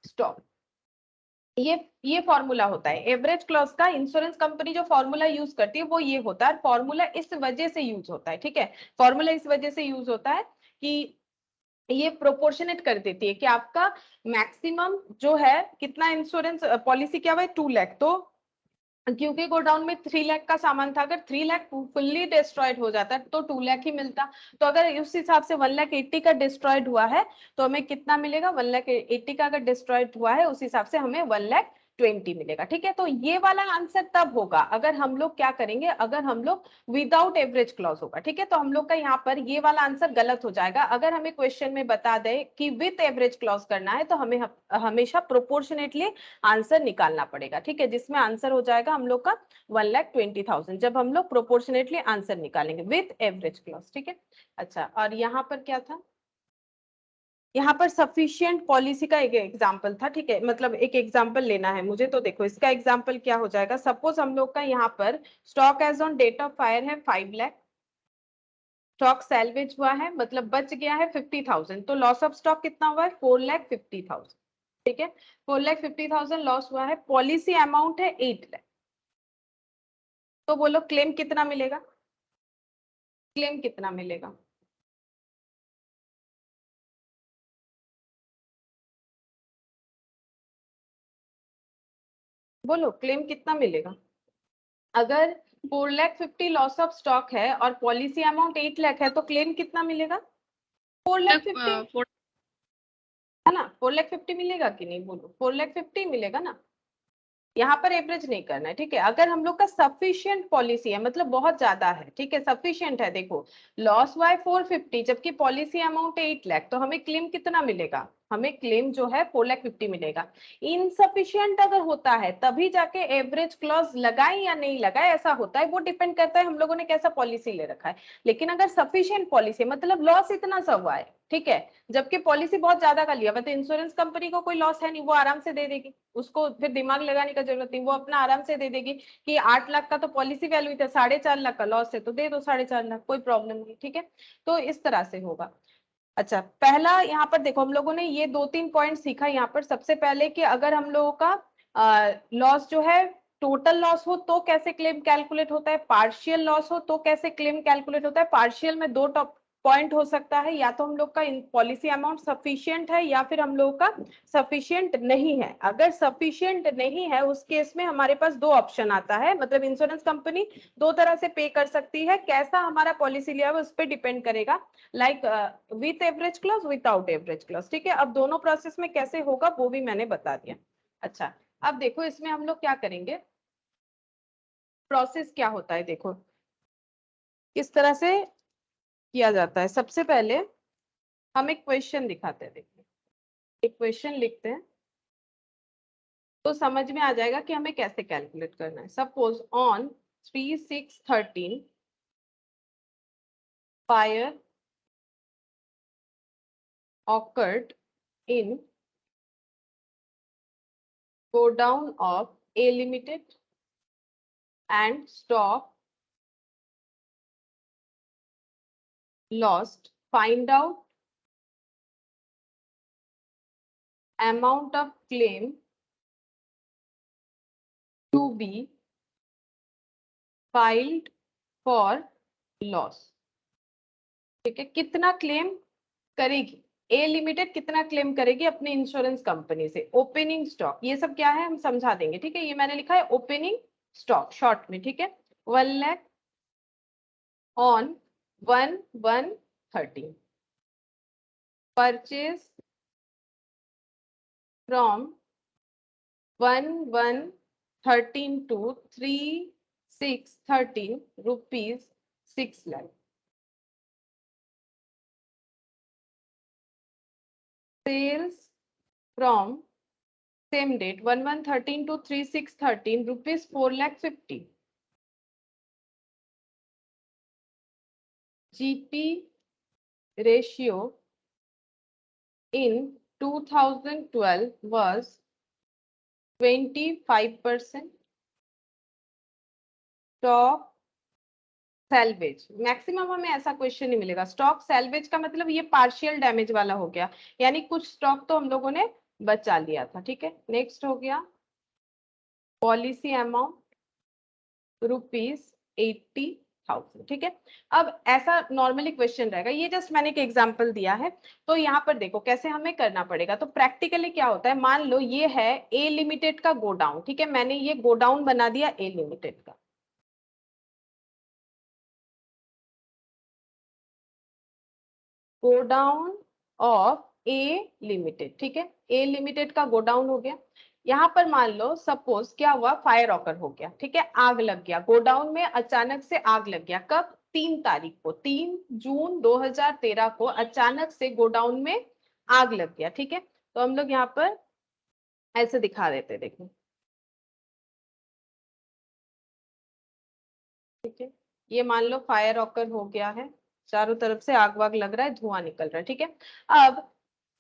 S1: स्टॉक। ये फॉर्मूला होता है एवरेज क्लॉज का। इंश्योरेंस कंपनी जो फॉर्मूला यूज करती है वो ये होता है, फॉर्मूला इस वजह से यूज होता है, ठीक है। फॉर्मूला इस वजह से यूज होता है कि ये प्रोपोर्शनेट कर देती है कि आपका मैक्सिमम जो है कितना, इंश्योरेंस पॉलिसी क्या हुआ, 2 लाख, तो क्योंकि गोडाउन में 3 लाख का सामान था, अगर 3 लाख फुल्ली डिस्ट्रॉयड हो जाता तो 2 लाख ही मिलता। तो अगर उस हिसाब से 1,80,000 का डिस्ट्रॉयड हुआ है तो हमें कितना मिलेगा, 1,80,000 का अगर डिस्ट्रॉयड हुआ है उस हिसाब से हमें 1,20,000 मिलेगा, ठीक है। तो ये वाला आंसर तब होगा अगर हम लोग क्या करेंगे, अगर हम लोग विदाउट एवरेज क्लॉज होगा, ठीक है। तो हम लोग का यहाँ पर ये वाला आंसर गलत हो जाएगा। अगर हमें क्वेश्चन में बता दे कि विथ एवरेज क्लॉज करना है तो हमें हमेशा प्रोपोर्शनेटली आंसर निकालना पड़ेगा, ठीक है, जिसमें आंसर हो जाएगा हम लोग का 1,20,000 जब हम लोग प्रोपोर्शनेटली आंसर निकालेंगे विथ एवरेज क्लॉज, ठीक है। अच्छा, और यहाँ पर क्या था, यहाँ पर सफिशिएंट पॉलिसी का एक एग्जांपल था, ठीक है, मतलब एक एग्जांपल लेना है मुझे। तो देखो इसका एग्जांपल क्या हो जाएगा, सपोज हम लोग का यहाँ पर stock as on date of fire है 5 लाख, स्टॉक सैल्वेज हुआ है मतलब बच गया है 50,000, तो लॉस ऑफ स्टॉक कितना हुआ है, 4,50,000, ठीक है। 4,50,000 लॉस हुआ है, पॉलिसी अमाउंट है 8 लाख, तो बोलो क्लेम कितना मिलेगा, क्लेम कितना मिलेगा, बोलो क्लेम कितना मिलेगा। अगर 4,50,000 लॉस ऑफ स्टॉक है और पॉलिसी अमाउंट 8 लाख है तो क्लेम कितना मिलेगा, 4,50,000, है ना। 4,50,000 मिलेगा कि नहीं, बोलो 4,50,000 मिलेगा ना। यहाँ पर एवरेज नहीं करना है, ठीक है। अगर हम लोग का सफिशिएंट पॉलिसी है मतलब बहुत ज्यादा है, ठीक है, सफिशिएंट है, देखो लॉस वाई 450 जबकि पॉलिसी अमाउंट 8 लाख, तो हमें क्लेम कितना मिलेगा, हमें क्लेम जो है 4,50,000 मिलेगा। इनसफिशिएंट अगर होता है तभी जाके एवरेज क्लॉज लगाए या नहीं लगाए, ऐसा होता है, वो डिपेंड करता है हम लोगों ने कैसा पॉलिसी ले रखा है। लेकिन अगर सफिशिएंट पॉलिसी मतलब लॉस इतना सा हुआ है, ठीक है, जबकि पॉलिसी बहुत ज्यादा का लिया, मतलब इंश्योरेंस कंपनी को कोई लॉस है नहीं, वो आराम से दे देगी, उसको फिर दिमाग लगाने का जरूरत नहीं, वो अपना आराम से दे देगी कि 8 लाख का तो पॉलिसी वैल्यू था, 4.5 लाख का लॉस है तो दे दो 4.5 लाख, कोई प्रॉब्लम नहीं, ठीक है। तो इस तरह से होगा। अच्छा, पहला यहाँ पर देखो हम लोगों ने ये 2-3 पॉइंट सीखा यहाँ पर। सबसे पहले कि अगर हम लोगों का लॉस जो है टोटल लॉस हो तो कैसे क्लेम कैलकुलेट होता है, पार्शियल लॉस हो तो कैसे क्लेम कैलकुलेट होता है। पार्शियल में दो टॉप पॉइंट हो सकता है, या तो हम लोग का पॉलिसी अमाउंट सफिशियंट है या फिर हम लोग का सफिशियंट नहीं है। अगर सफिशियंट नहीं है उस केस में हमारे पास दो ऑप्शन आता है, मतलब इंश्योरेंस कंपनी दो तरह से पे कर सकती है, कैसा हमारा पॉलिसी लिया है उस पर डिपेंड करेगा, like with average clause without average clause, ठीक है। अब दोनों प्रोसेस में कैसे होगा वो भी मैंने बता दिया। अच्छा, अब देखो इसमें हम लोग क्या करेंगे, प्रोसेस क्या होता है, देखो किस तरह से किया जाता है। सबसे पहले हम एक क्वेश्चन दिखाते हैं, देखिए एक क्वेश्चन लिखते हैं तो समझ में आ जाएगा कि हमें कैसे कैलकुलेट करना है। Suppose on 3/6/13 fire occurred in godown of A Limited and stock lost. Find out amount of claim to be filed for loss. ठीक है, कितना क्लेम करेगी ए लिमिटेड, कितना क्लेम करेगी अपने इंश्योरेंस कंपनी से। ओपनिंग स्टॉक ये सब क्या है हम समझा देंगे, ठीक है। ये मैंने लिखा है ओपनिंग स्टॉक शॉर्ट में, ठीक है। 1 lakh on 1/1/13 purchase from 1/1/13 to 3/6/13 rupees 6 lakh. Sales from same date 1113 to 3613 rupees 4,50,000. GP ratio in 2012 was 25%. Stock salvage maximum हमें ऐसा क्वेश्चन नहीं मिलेगा। स्टॉक सैल्वेज का मतलब ये पार्शियल डैमेज वाला हो गया, यानी कुछ स्टॉक तो हम लोगों ने बचा लिया था। ठीक है, नेक्स्ट हो गया पॉलिसी अमाउंट ₹80,000। ठीक है, अब ऐसा नॉर्मली क्वेश्चन रहेगा, ये जस्ट मैंने एक एग्जांपल दिया है। तो यहाँ पर देखो कैसे हमें करना पड़ेगा। तो प्रैक्टिकली क्या होता है, मान लो ये है ए लिमिटेड का गोडाउन। ठीक है, मैंने ये गोडाउन बना दिया ए लिमिटेड का। Godown of A limited. ठीक है, ए लिमिटेड का गोडाउन हो गया। यहाँ पर मान लो सपोज क्या हुआ, फायर ऑकर हो गया। ठीक है, आग लग गया गोडाउन में, अचानक से आग लग गया। कब? 3 तारीख को, 3 जून 2013 को अचानक से गोडाउन में आग लग गया। ठीक है, तो हम लोग यहाँ पर ऐसे दिखा देते, देखो। ठीक है, ये मान लो फायर ऑकर हो गया है, चारों तरफ से आग वाग लग रहा है, धुआं निकल रहा है। ठीक है, अब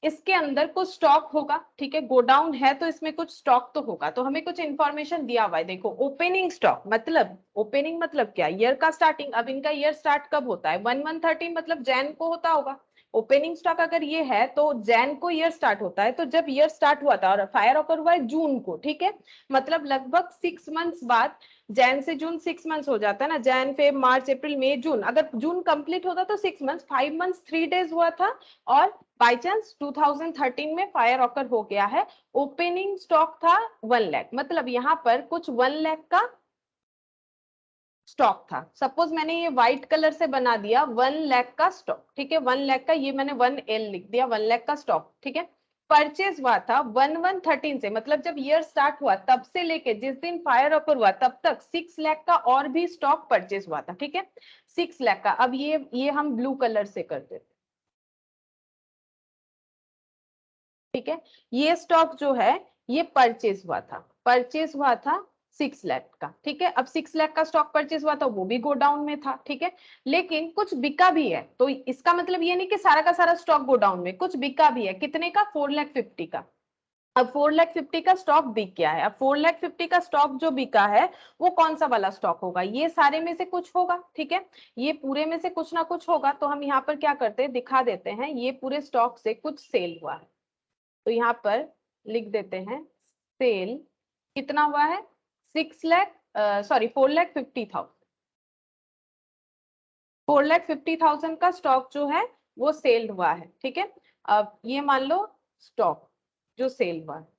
S1: इसके अंदर कुछ स्टॉक होगा। ठीक है, गोडाउन है तो इसमें कुछ स्टॉक तो होगा, तो हमें कुछ इंफॉर्मेशन दिया हुआ है। देखो ओपनिंग स्टॉक मतलब, ओपनिंग मतलब क्या, ईयर का स्टार्टिंग। अब इनका ईयर स्टार्ट कब होता है, 1113 मतलब जैन को होता होगा। ओपनिंग स्टॉक अगर ये है तो जैन को ईयर स्टार्ट होता है, तो जब ईयर स्टार्ट हुआ था और फायर ऑकर हुआ है जून को। ठीक है, मतलब लगभग 6 मंथ्स बाद, जैन से जून 6 मंथ्स हो जाता है ना, जैन फेब मार्च अप्रैल मई जून, अगर जून कंप्लीट होता तो 6 मंथ्स, 5 मंथ्स 3 डेज हुआ था। और बाई चांस 2013 में फायर ऑकर हो गया है। ओपनिंग स्टॉक था 1 लाख, मतलब यहाँ पर कुछ 1 लाख का स्टॉक था। सपोज मैंने ये व्हाइट कलर से बना दिया 1 लाख का स्टॉक। ठीक है, 1 लाख का, ये मैंने 1L लिख दिया, 1 लाख का स्टॉक। ठीक है, परचेज हुआ था 1113 से, मतलब जब ईयर स्टार्ट हुआ तब से लेके जिस दिन फायर ऑकर हुआ तब तक 6 लाख का और भी स्टॉक परचेज हुआ था। ठीक है, 6 लाख का। अब ये हम ब्लू कलर से कर देते। ठीक है, ये स्टॉक जो है ये परचेज हुआ था, परचेज हुआ था 6 लाख का। ठीक है, अब 6 लाख का स्टॉक परचेज हुआ था, वो भी गोडाउन में था। ठीक है, लेकिन कुछ बिका भी है, तो इसका मतलब ये नहीं कि सारा का सारा स्टॉक गोडाउन में, कुछ बिका भी है। कितने का? 4,50,000 का। अब 4,50,000 का स्टॉक बिक गया है। अब 4,50,000 का स्टॉक जो बिका है वो कौन सा वाला स्टॉक होगा, ये सारे में से कुछ होगा। ठीक है, ये पूरे में से कुछ ना कुछ होगा, तो हम यहाँ पर क्या करते हैं, दिखा देते हैं ये पूरे स्टॉक से कुछ सेल हुआ है। तो यहाँ पर लिख देते हैं सेल कितना हुआ है, 4,50,000। 4,50,000 का स्टॉक जो है वो सेल हुआ है। ठीक है, अब ये मान लो स्टॉक जो सेल हुआ है,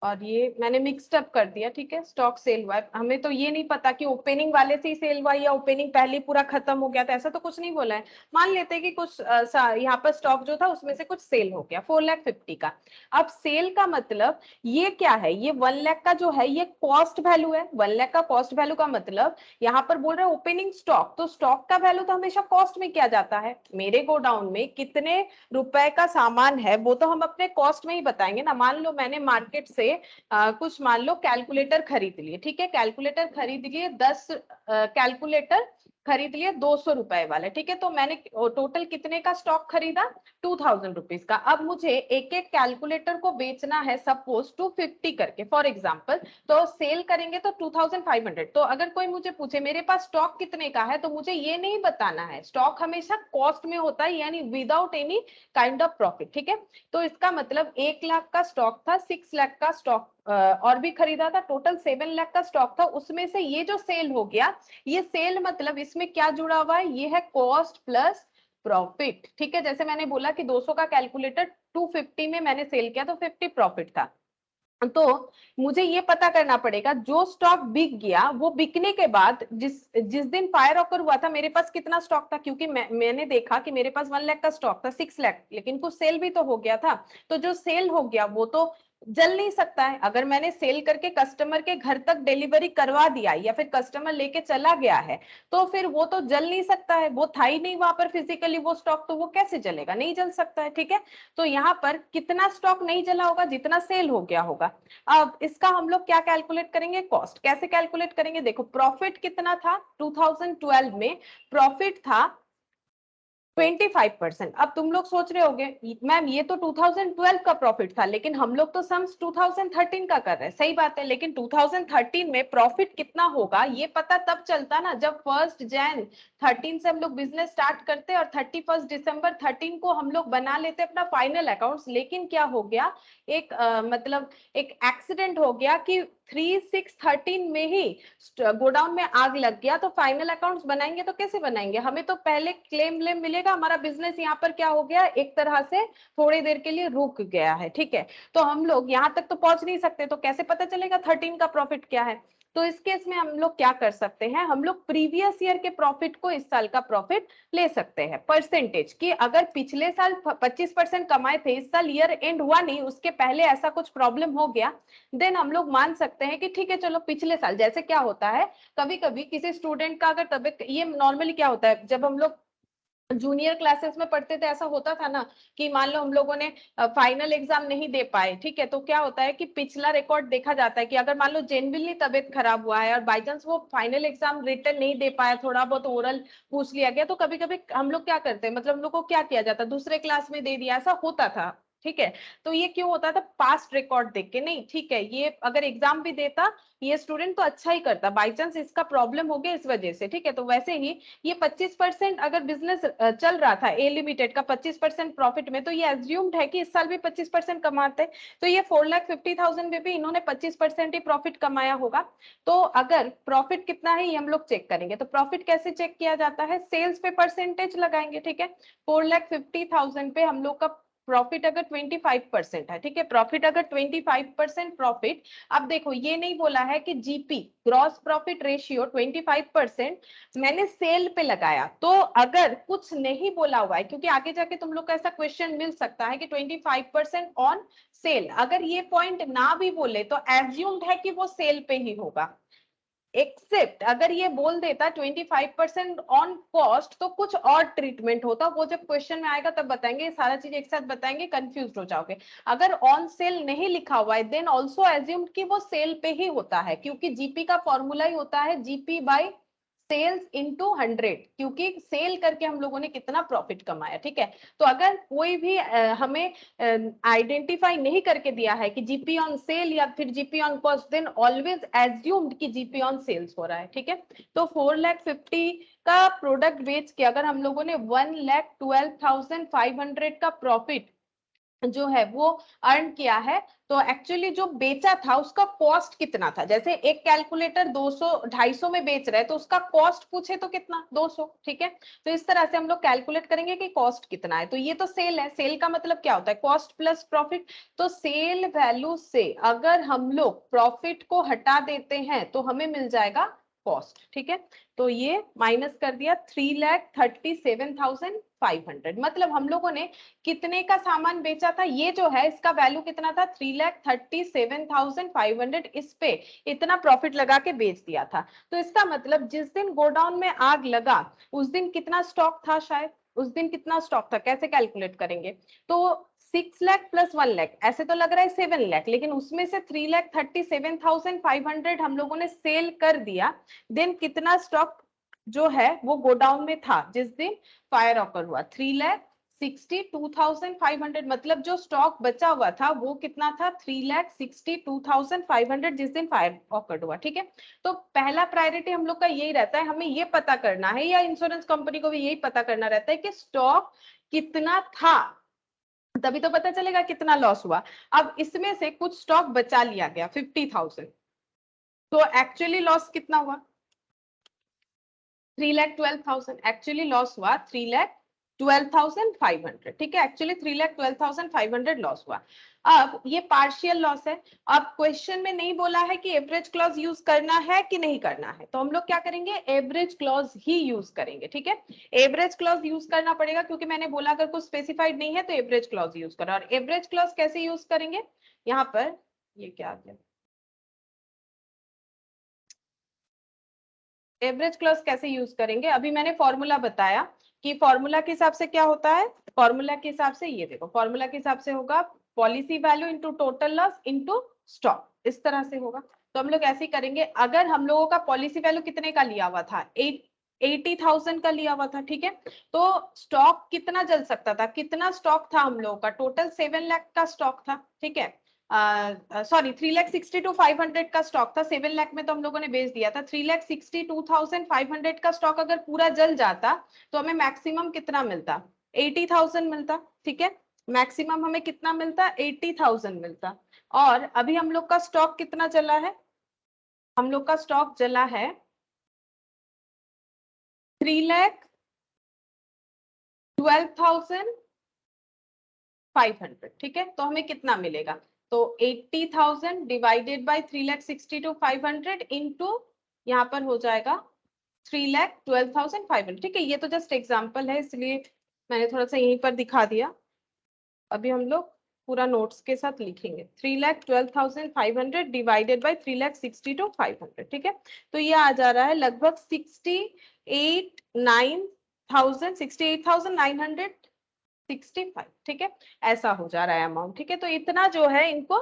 S1: और ये मैंने मिक्सड अप कर दिया। ठीक है, स्टॉक सेल हुआ है, हमें तो ये नहीं पता कि ओपनिंग वाले से ही सेल हुआ या ओपनिंग पहले पूरा खत्म हो गया था, ऐसा तो कुछ नहीं बोला है। मान लेते हैं कि कुछ यहाँ पर स्टॉक जो था उसमें से कुछ सेल हो गया 4,50,000 का। अब सेल का मतलब ये क्या है, ये 1 लाख का जो है ये कॉस्ट वैल्यू है। 1 लाख का कॉस्ट वैल्यू का मतलब यहाँ पर बोल रहे हैं ओपनिंग स्टॉक, तो स्टॉक का वैल्यू तो हमेशा कॉस्ट में किया जाता है। मेरे गोडाउन में कितने रुपए का सामान है वो तो हम अपने कॉस्ट में ही बताएंगे ना। मान लो मैंने मार्केट से कुछ मान लो कैलकुलेटर खरीद लिए। ठीक है, कैलकुलेटर खरीद लिए 10 कैलकुलेटर खरीद लिए 200 रुपए वाले। ठीक है, तो मैंने टोटल कितने का स्टॉक खरीदा, 2,000 रुपीज का। अब मुझे एक एक कैलकुलेटर को बेचना है सपोज 250 करके फॉर एग्जांपल, तो सेल करेंगे तो 2,500। तो अगर कोई मुझे पूछे मेरे पास स्टॉक कितने का है, तो मुझे ये नहीं बताना है, स्टॉक हमेशा कॉस्ट में होता है, यानी without any kind of profit. ठीक है, तो इसका मतलब 1 लाख का स्टॉक था, 6 लाख का स्टॉक और भी खरीदा था, टोटल 7 लाख का स्टॉक था। उसमें से ये जो सेल हो गया, ये सेल मतलब इसमें क्या जुड़ा हुआ है, ये है कॉस्ट प्लस प्रॉफिट। ठीक है, जैसे मैंने बोला कि 200 का कैलकुलेटर 250 में मैंने सेल किया तो 50 प्रॉफिट था। तो मुझे ये पता करना पड़ेगा जो स्टॉक बिक गया वो बिकने के बाद जिस जिस दिन फायर ऑकर हुआ था मेरे पास कितना स्टॉक था, क्योंकि मैंने देखा कि मेरे पास 1 लाख का स्टॉक था, 6 लाख, लेकिन कुछ सेल भी तो हो गया था। तो जो सेल हो गया वो तो जल नहीं सकता है। अगर मैंने सेल करके कस्टमर के घर तक डिलीवरी करवा दिया या फिर कस्टमर लेके चला गया है तो फिर वो तो जल नहीं सकता है, वो था ही नहीं वहां पर फिजिकली वो स्टॉक, तो वो कैसे जलेगा, नहीं जल सकता है। ठीक है, तो यहाँ पर कितना स्टॉक नहीं जला होगा, जितना सेल हो गया होगा। अब इसका हम लोग क्या कैलकुलेट करेंगे, कॉस्ट कैसे कैलकुलेट करेंगे। देखो प्रॉफिट कितना था 2012 में, प्रॉफिट था 25%। अब तुम लोग सोच रहे होगे मैम ये तो 2012 का प्रॉफिट था, लेकिन हम लोग तो सम्स 2013 का कर रहे हैं। सही बात है, लेकिन 2013 में प्रॉफिट कितना होगा ये पता तब चलता ना जब 1 Jan 13 से हम लोग बिजनेस स्टार्ट करते और 31 December 13 को हम लोग बना लेते अपना फाइनल अकाउंट्स। लेकिन क्या हो गया, एक मतलब एक एक्सीडेंट हो गया कि 3/6/13 में ही गोडाउन में आग लग गया, तो फाइनल अकाउंट्स बनाएंगे तो कैसे बनाएंगे, हमें तो पहले क्लेम व्लेम मिलेगा। हमारा बिजनेस यहाँ पर क्या हो गया, एक तरह से थोड़ी देर के लिए रुक गया है। ठीक है, तो हम लोग यहाँ तक तो पहुंच नहीं सकते, तो कैसे पता चलेगा 13 का प्रॉफिट क्या है। तो इस केस में हम लोग क्या कर सकते हैं, हम लोग प्रीवियस ईयर के प्रॉफिट को इस साल का प्रॉफिट ले सकते हैं परसेंटेज की। अगर पिछले साल 25% कमाए थे, इस साल ईयर एंड हुआ नहीं, उसके पहले ऐसा कुछ प्रॉब्लम हो गया, देन हम लोग मान सकते हैं कि ठीक है चलो पिछले साल, जैसे क्या होता है कभी कभी किसी स्टूडेंट का अगर तबियत, ये नॉर्मली क्या होता है जब हम लोग जूनियर क्लासेस में पढ़ते थे ऐसा होता था ना कि मान लो हम लोगों ने फाइनल एग्जाम नहीं दे पाए, ठीक है, तो क्या होता है कि पिछला रिकॉर्ड देखा जाता है कि अगर मान लो जेन्युइनली तबियत खराब हुआ है और बाई चांस वो फाइनल एग्जाम रिटर्न नहीं दे पाया, थोड़ा बहुत ओरल पूछ लिया गया, तो कभी कभी हम लोग क्या करते हैं, मतलब हम लोग को क्या किया जाता है, दूसरे क्लास में दे दिया, ऐसा होता था। ठीक है, तो ये क्यों होता था, पास्ट रिकॉर्ड देख के, नहीं ठीक है ये अगर एग्जाम भी देता ये स्टूडेंट तो अच्छा ही करता, बाई चांस इसका प्रॉब्लम हो गया इस वजह से। ठीक है, तो वैसे ही ये 25% अगर बिजनेस चल रहा था ए लिमिटेड का 25% प्रॉफिट में, तो ये एज्यूम्ड है कि इस साल भी 25% कमाते, तो ये 4,50,000 में भी इन्होंने 25% ही प्रॉफिट कमाया होगा। तो अगर प्रॉफिट कितना है ये हम लोग चेक करेंगे, तो प्रॉफिट कैसे चेक किया जाता है, सेल्स पे परसेंटेज लगाएंगे। ठीक है, 4,50,000 पे हम लोग का प्रॉफिट अगर 25% है, ठीक है, प्रॉफिट अगर 25% प्रॉफिट, अब देखो ये नहीं बोला है कि जीपी ग्रॉस प्रॉफिट रेशियो 25% मैंने सेल पे लगाया, तो अगर कुछ नहीं बोला हुआ है, क्योंकि आगे जाके तुम लोग का ऐसा क्वेश्चन मिल सकता है कि 25% ऑन सेल, अगर ये पॉइंट ना भी बोले तो एज्यूम्ड है कि वो सेल पे ही होगा। एक्सेप्ट अगर ये बोल देता 25% ऑन कॉस्ट तो कुछ और ट्रीटमेंट होता, वो जब क्वेश्चन में आएगा तब बताएंगे, सारा चीज एक साथ बताएंगे, कंफ्यूज हो जाओगे। अगर ऑन सेल नहीं लिखा हुआ है देन ऑल्सो एज्यूम्ड कि वो सेल पे ही होता है, क्योंकि जीपी का फॉर्मूला ही होता है जीपी बाई सेल्स इंटू 100, क्योंकि सेल करके हम लोगों ने कितना प्रॉफिट कमाया। ठीक है, तो अगर कोई भी हमें आइडेंटिफाई नहीं करके दिया है कि जीपी ऑन सेल या फिर GP on cost, then always assumed कि जीपी ऑन सेल्स हो रहा है। ठीक है, तो 4,50,000 का प्रोडक्ट बेच के अगर हम लोगों ने 1,12,500 का प्रॉफिट जो है वो अर्न किया है, तो एक्चुअली जो बेचा था उसका कॉस्ट कितना था, जैसे एक कैलकुलेटर 200 250 में बेच रहे हैं तो उसका कॉस्ट पूछे तो कितना 200। ठीक है, तो इस तरह से हम लोग कैलकुलेट करेंगे कि कॉस्ट कितना है, तो ये तो सेल है, सेल का मतलब क्या होता है, कॉस्ट प्लस प्रॉफिट, तो सेल वैल्यू से अगर हम लोग प्रॉफिट को हटा देते हैं तो हमें मिल जाएगा कॉस्ट। ठीक है, तो ये माइनस कर दिया 3,37,500, मतलब हम लोगों ने कितने का सामान बेचा था, ये जो है इसका वैल्यू कितना था 3,37,500, इस पे इतना प्रॉफिट लगा के बेच दिया था। तो इसका मतलब जिस दिन गोडाउन में आग लगा उस दिन कितना स्टॉक था, शायद उस दिन कितना स्टॉक था, कैसे कैलकुलेट करेंगे, तो 6 लाख प्लस 1 लाख, ऐसे तो लग रहा है 7 लाख, लेकिन उसमें से 3,37,500 हम लोगों ने सेल कर दिया, देन कितना स्टॉक जो है वो गोडाउन में था जिस दिन फायर ऑकर हुआ, 3,62,500, मतलब जो स्टॉक बचा हुआ था वो कितना था 3,62,500 जिस दिन फायर ऑकर हुआ। ठीक है, तो पहला प्रायोरिटी हम लोग का यही रहता है, हमें ये पता करना है, या इंश्योरेंस कंपनी को भी यही पता करना रहता है कि स्टॉक कितना था, तभी तो पता चलेगा कितना लॉस हुआ। अब इसमें से कुछ स्टॉक बचा लिया गया 50,000, तो एक्चुअली लॉस कितना हुआ 3,12,000, एक्चुअली लॉस हुआ 3,12,000। 12,500, ठीक है। एक्चुअली 3,12,500 लॉस हुआ। अब ये पार्शियल लॉस है। अब क्वेश्चन में नहीं बोला है कि एवरेज क्लॉज यूज करना है कि नहीं करना है, तो हम लोग क्या करेंगे, एवरेज क्लॉज ही यूज करेंगे, ठीक है। एवरेज क्लॉज यूज करना पड़ेगा क्योंकि मैंने बोला अगर कुछ स्पेसिफाइड नहीं है तो एवरेज क्लॉज यूज करो। और एवरेज क्लॉज कैसे यूज करेंगे, यहाँ पर ये क्या आ गया, एवरेज क्लॉज कैसे यूज करेंगे, अभी मैंने फॉर्मूला बताया कि फॉर्मूला के हिसाब से क्या होता है। फॉर्मूला के हिसाब से ये देखो, फॉर्मूला के हिसाब से होगा policy value into total loss into stock, इस तरह से होगा। तो हम लोग ऐसे ही करेंगे। अगर हम लोगों का पॉलिसी वैल्यू कितने का लिया हुआ था, 80,000 का लिया हुआ था, ठीक है। तो स्टॉक कितना जल सकता था, कितना स्टॉक था हम लोगों का, टोटल 7 लाख का स्टॉक था, ठीक है। सॉरी 3,62,500 का स्टॉक था, 7 लाख में तो हम लोगों ने बेच दिया था। 3,62,500 का स्टॉक अगर पूरा जल जाता तो हमें मैक्सिमम कितना मिलता, 80,000 मिलता, ठीक है। मैक्सिमम हमें कितना मिलता, 80,000 मिलता। और अभी हम लोग का स्टॉक कितना जला है, हम लोग का स्टॉक जला है 3,12,500, ठीक है। तो हमें कितना मिलेगा, तो 80,000 डिवाइडेड बाई 3,62,500 इंटू यहाँ पर हो जाएगा 3,12,500, ठीक है। ये तो जस्ट एग्जांपल है इसलिए मैंने थोड़ा सा यहीं पर दिखा दिया। अभी हम लोग पूरा नोट्स के साथ लिखेंगे, 3,12,500 डिवाइडेड बाई 3,62,500, ठीक है। तो ये आ जा रहा है लगभग 68,965, ठीक है। ऐसा हो जा रहा है अमाउंट, ठीक है। तो इतना जो है इनको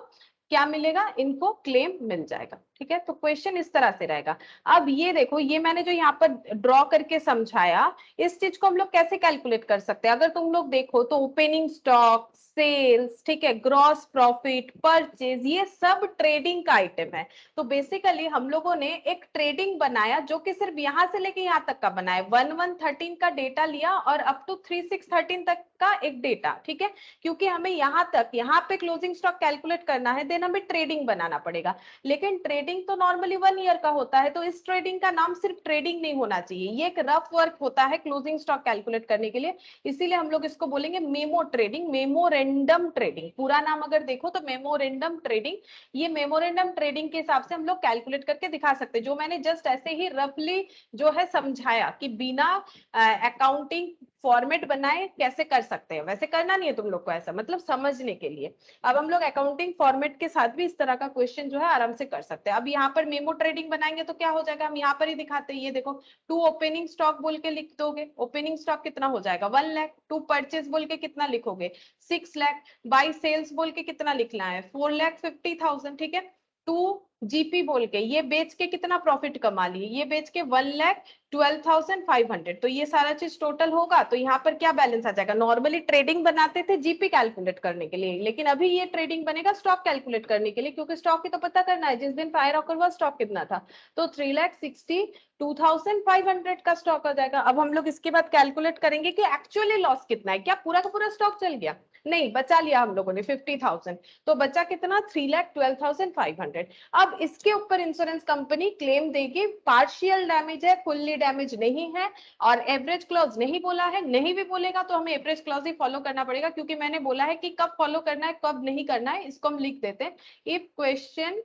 S1: क्या मिलेगा, इनको क्लेम मिल जाएगा, ठीक है। तो क्वेश्चन इस तरह से रहेगा। अब ये देखो, ये मैंने जो यहाँ पर ड्रॉ करके समझाया, इस चीज को हम लोग कैसे कैलकुलेट कर सकते हैं। अगर तुम लोग देखो तो ओपनिंग स्टॉक, सेल्स, ठीक है, ग्रॉस प्रॉफिट, परचेज, ये सब ट्रेडिंग का आइटम है। तो बेसिकली हम लोगों ने एक ट्रेडिंग बनाया जो कि सिर्फ यहाँ से लेके यहाँ तक का बनाया, 1,113 का डेटा लिया और अप टू 3,613 तक का एक डेटा, ठीक है। क्योंकि हमें यहाँ तक, यहाँ पे क्लोजिंग स्टॉक कैलकुलेट करना है, देन हमें ट्रेडिंग बनाना पड़ेगा। लेकिन ट्रेडिंग तो नॉर्मली 1 ईयर का होता है, तो इस ट्रेडिंग का नाम सिर्फ ट्रेडिंग नहीं होना चाहिए, ये एक रफ वर्क होता है क्लोजिंग स्टॉक कैलकुलेट करने के लिए। इसीलिए हम लोग इसको बोलेंगे मेमो ट्रेडिंग, मेमोरेंडम ट्रेडिंग। पूरा नाम अगर देखो तो मेमोरेंडम ट्रेडिंग। ये मेमोरेंडम ट्रेडिंग के हिसाब से हम लोग कैलकुलेट करके दिखा सकते हैं, जो मैंने जस्ट ऐसे ही रफली जो है समझाया कि बिना अकाउंटिंग फॉर्मेट बनाए कैसे कर सकते हैं। वैसे करना नहीं है तुम लोग को, ऐसा मतलब समझने के लिए। अब हम लोग अकाउंटिंग फॉर्मेट के साथ भी इस तरह का क्वेश्चन जो है आराम से कर सकते हैं। अब यहाँ पर मेमो ट्रेडिंग बनाएंगे तो क्या हो जाएगा, हम यहाँ पर ही दिखाते हैं। ये देखो, 2 ओपनिंग स्टॉक बोल के लिख दोगे, ओपनिंग स्टॉक कितना हो जाएगा 1 लाख। 2 परचेज बोल के कितना लिखोगे 6 लाख। बाई सेल्स बोल के कितना लिखना है 4,50,000, ठीक है। 2 जीपी बोल के, ये बेच के कितना प्रॉफिट कमा लिए, ये बेच के 1,12,500। तो ये सारा चीज टोटल होगा तो यहाँ पर क्या बैलेंस आ जाएगा। नॉर्मली ट्रेडिंग बनाते थे जीपी कैलकुलेट करने के लिए, लेकिन अभी ये ट्रेडिंग बनेगा स्टॉक कैलकुलेट करने के लिए, क्योंकि स्टॉक की तो पता करना है जिस दिन फायर ऑकर हुआ स्टॉक कितना था। तो 3,62,500 का स्टॉक आ जाएगा। अब हम लोग इसके बाद कैलकुलेट करेंगे कि एक्चुअली लॉस कितना है, क्या पूरा का पूरा स्टॉक चल गया, नहीं, बचा लिया हम लोगों ने 50,000। तो बचा कितना 3,12,500। अब इसके ऊपर इंश्योरेंस कंपनी क्लेम देगी, पार्शियल डैमेज है, फुल्ली डैमेज नहीं है। और एवरेज क्लॉज नहीं बोला है, नहीं भी बोलेगा तो हमें एवरेज क्लॉज ही फॉलो करना पड़ेगा, क्योंकि मैंने बोला है कि कब फॉलो करना है कब नहीं करना है। इसको हम लिख देते हैं, if question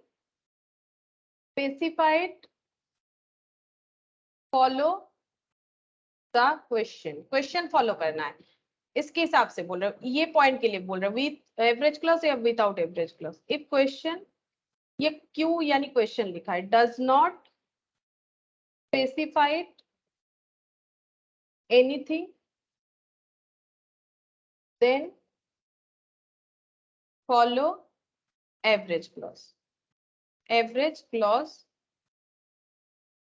S1: specified follow the question, question follow करना है, इसके हिसाब से बोल रहे हो। ये पॉइंट के लिए बोल रहे हो, विथ एवरेज क्लॉज या without average clause. If question, ये क्यों यानी क्वेश्चन लिखा है, does not specified anything then follow average clause, average clause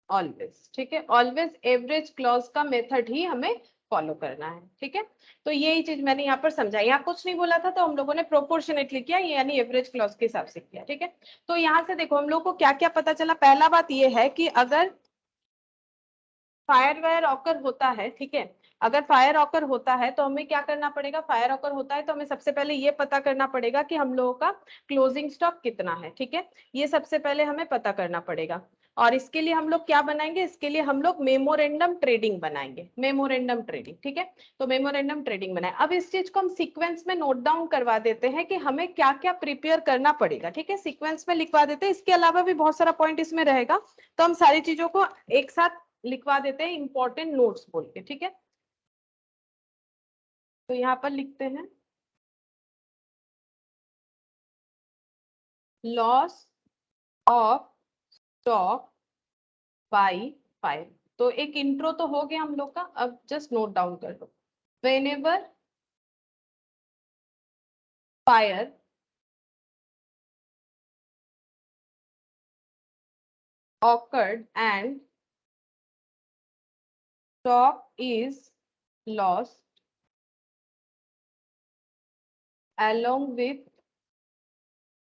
S1: always, ठीक है। ऑलवेज एवरेज क्लॉज का मेथड ही हमें फॉलो करना है, ठीक है। तो यही चीज मैंने यहाँ पर समझा, यहाँ कुछ नहीं बोला था तो हम लोगों ने प्रोपोर्शनेटली किया, यानी एवरेज क्लॉज के हिसाब से किया, ठीक है। तो यहाँ से देखो हम लोग को क्या क्या पता चला। पहला बात ये है कि अगर फायर वायर ऑकर होता है, ठीक है, अगर फायर ऑकर होता है तो हमें क्या करना पड़ेगा, फायर ऑकर होता है तो हमें सबसे पहले ये पता करना पड़ेगा कि हम लोगों का क्लोजिंग स्टॉक कितना है, ठीक है। ये सबसे पहले हमें पता करना पड़ेगा। और इसके लिए हम लोग क्या बनाएंगे, इसके लिए हम लोग मेमोरेंडम ट्रेडिंग बनाएंगे, मेमोरेंडम ट्रेडिंग, ठीक है। तो मेमोरेंडम ट्रेडिंग बनाए। अब इस चीज को हम सीक्वेंस में नोट डाउन करवा देते हैं कि हमें क्या क्या प्रिपेयर करना पड़ेगा, ठीक है, सीक्वेंस में लिखवा देते हैं। इसके अलावा भी बहुत सारा पॉइंट इसमें रहेगा, तो हम सारी चीजों को एक साथ लिखवा देते हैं इंपॉर्टेंट नोट्स बोल के, ठीक है। तो यहाँ पर लिखते हैं loss of stock by fire. तो एक इंट्रो तो हो गया हम लोग का, अब जस्ट नोट डाउन कर लो। Whenever fire occurred and stock is lost along with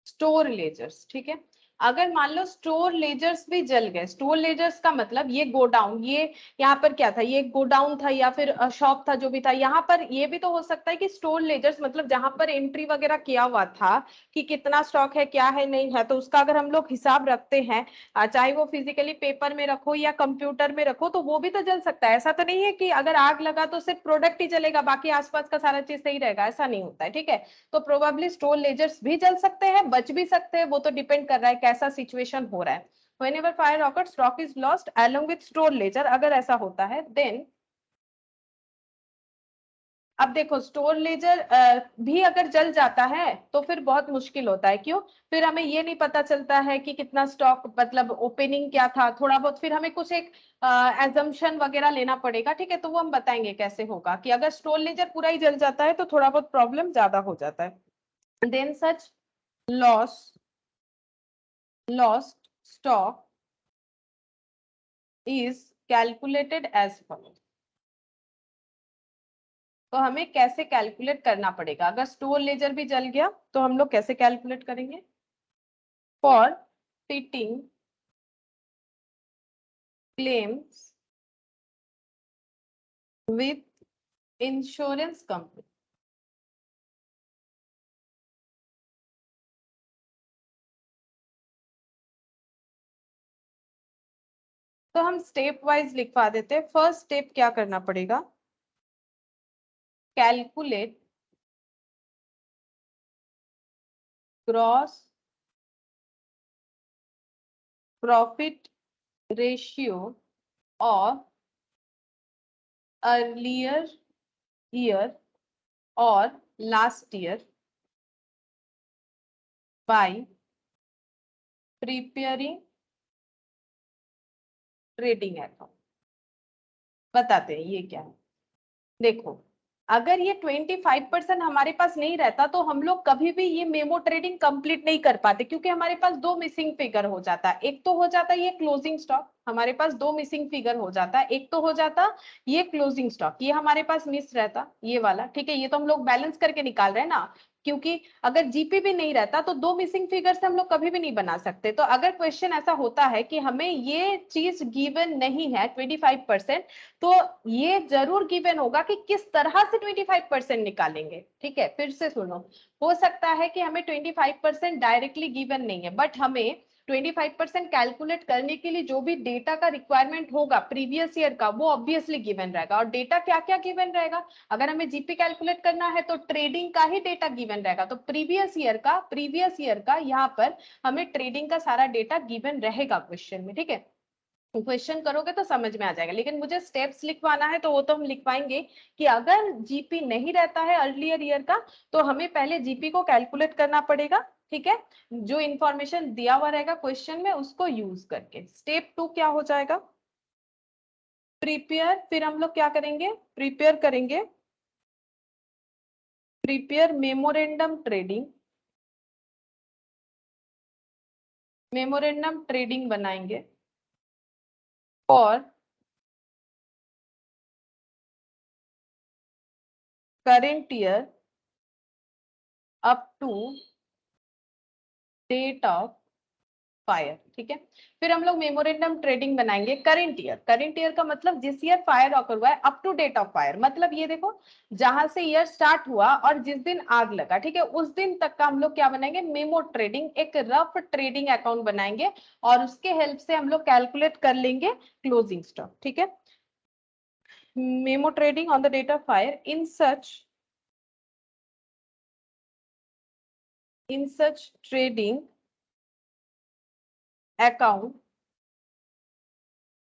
S1: store ledgers, ठीक है। अगर मान लो स्टोर लेजर्स भी जल गए, स्टोर लेजर्स का मतलब ये गोडाउन, ये यहाँ पर क्या था, ये गोडाउन था या फिर शॉप था, जो भी था। यहाँ पर ये भी तो हो सकता है कि स्टोर लेजर्स मतलब जहां पर एंट्री वगैरह किया हुआ था कि कितना स्टॉक है, क्या है, नहीं है, तो उसका अगर हम लोग हिसाब रखते हैं, चाहे वो फिजिकली पेपर में रखो या कंप्यूटर में रखो, तो वो भी तो जल सकता है। ऐसा तो नहीं है कि अगर आग लगा तो सिर्फ प्रोडक्ट ही जलेगा, बाकी आसपास का सारा चीज सही रहेगा, ऐसा नहीं होता है, ठीक है। तो प्रोबेबली स्टोर लेजर्स भी जल सकते हैं, बच भी सकते हैं, वो तो डिपेंड कर रहा है कैसा सिचुएशन हो रहा है। Whenever fire occurs, stock is lost along with store ledger। अगर ऐसा होता है देन, अब देखो स्टोर लेजर भी अगर जल जाता है तो फिर बहुत मुश्किल होता है। क्यों? फिर हमें ये नहीं पता चलता है कि कितना स्टॉक, मतलब ओपनिंग क्या था, थोड़ा बहुत फिर हमें कुछ एक एजम्पशन वगैरह लेना पड़ेगा, ठीक है। तो वो हम बताएंगे कैसे होगा, कि अगर स्टोर लेजर पूरा ही जल जाता है तो थोड़ा बहुत प्रॉब्लम ज्यादा हो जाता है। Then such lost stock is calculated as follows। तो हमें कैसे कैलकुलेट करना पड़ेगा, अगर स्टोर लेजर भी जल गया तो हम लोग कैसे कैलकुलेट करेंगे। For fitting claims with insurance company. तो हम स्टेप वाइज लिखवा देते हैं। फर्स्ट स्टेप क्या करना पड़ेगा, calculate gross profit ratio of earlier year और last year by preparing trading account. बताते हैं ये क्या है। देखो, अगर ये 25% हमारे पास नहीं रहता तो हम लोग कभी भी ये मेमो ट्रेडिंग कंप्लीट नहीं कर पाते, क्योंकि हमारे पास दो मिसिंग फिगर हो जाता है। एक तो हो जाता है ये क्लोजिंग स्टॉक, हमारे पास दो मिसिंग फिगर हो जाता है। एक तो हो जाता ये क्लोजिंग स्टॉक, ये हमारे पास मिस रहता, ये वाला, ठीक है। ये तो हम लोग बैलेंस करके निकाल रहे हैं ना, क्योंकि अगर जीपी भी नहीं रहता तो दो मिसिंग फिगर से हम लोग कभी भी नहीं बना सकते। तो अगर क्वेश्चन ऐसा होता है कि हमें ये चीज गिवन नहीं है 25%, तो ये जरूर गिवन होगा कि किस तरह से 25% निकालेंगे, ठीक है। फिर से सुनो, हो सकता है कि हमें 25% डायरेक्टली गिवन नहीं है, बट हमें 25% कैलकुलेट करने के लिए जो भी डेटा का रिक्वायरमेंट होगा प्रीवियस ईयर का, वो ऑब्वियसली गिवन रहेगा। और डेटा क्या क्या गिवन रहेगा, अगर हमें जीपी कैलकुलेट करना है तो ट्रेडिंग का ही डेटा गिवन रहेगा। तो प्रीवियस ईयर का यहाँ पर हमें ट्रेडिंग का सारा डेटा गिवन रहेगा क्वेश्चन में, ठीक है। क्वेश्चन करोगे तो समझ में आ जाएगा, लेकिन मुझे स्टेप्स लिखवाना है तो वो तो हम लिखवाएंगे कि अगर जीपी नहीं रहता है अर्लियर ईयर का, तो हमें पहले जीपी को कैलकुलेट करना पड़ेगा, ठीक है। जो इंफॉर्मेशन दिया हुआ रहेगा क्वेश्चन में उसको यूज करके। स्टेप 2 क्या हो जाएगा, प्रिपेयर। फिर हम लोग क्या करेंगे, प्रिपेयर मेमोरेंडम ट्रेडिंग बनाएंगे और current year up to date of fire, ठीक है। फिर हम लोग मेमोरेंडम ट्रेडिंग बनाएंगे करंट ईयर। करंट ईयर का मतलब जिस ईयर फायर ऑकर हुआ है up to date of fire, मतलब ये देखो जहां से ईयर स्टार्ट हुआ और जिस दिन आग लगा, ठीक है, उस दिन तक का हम लोग क्या बनाएंगे, मेमो ट्रेडिंग, एक रफ ट्रेडिंग अकाउंट बनाएंगे और उसके हेल्प से हम लोग कैलकुलेट कर लेंगे क्लोजिंग स्टॉक, ठीक है। Memo trading on the date of fire, in such trading account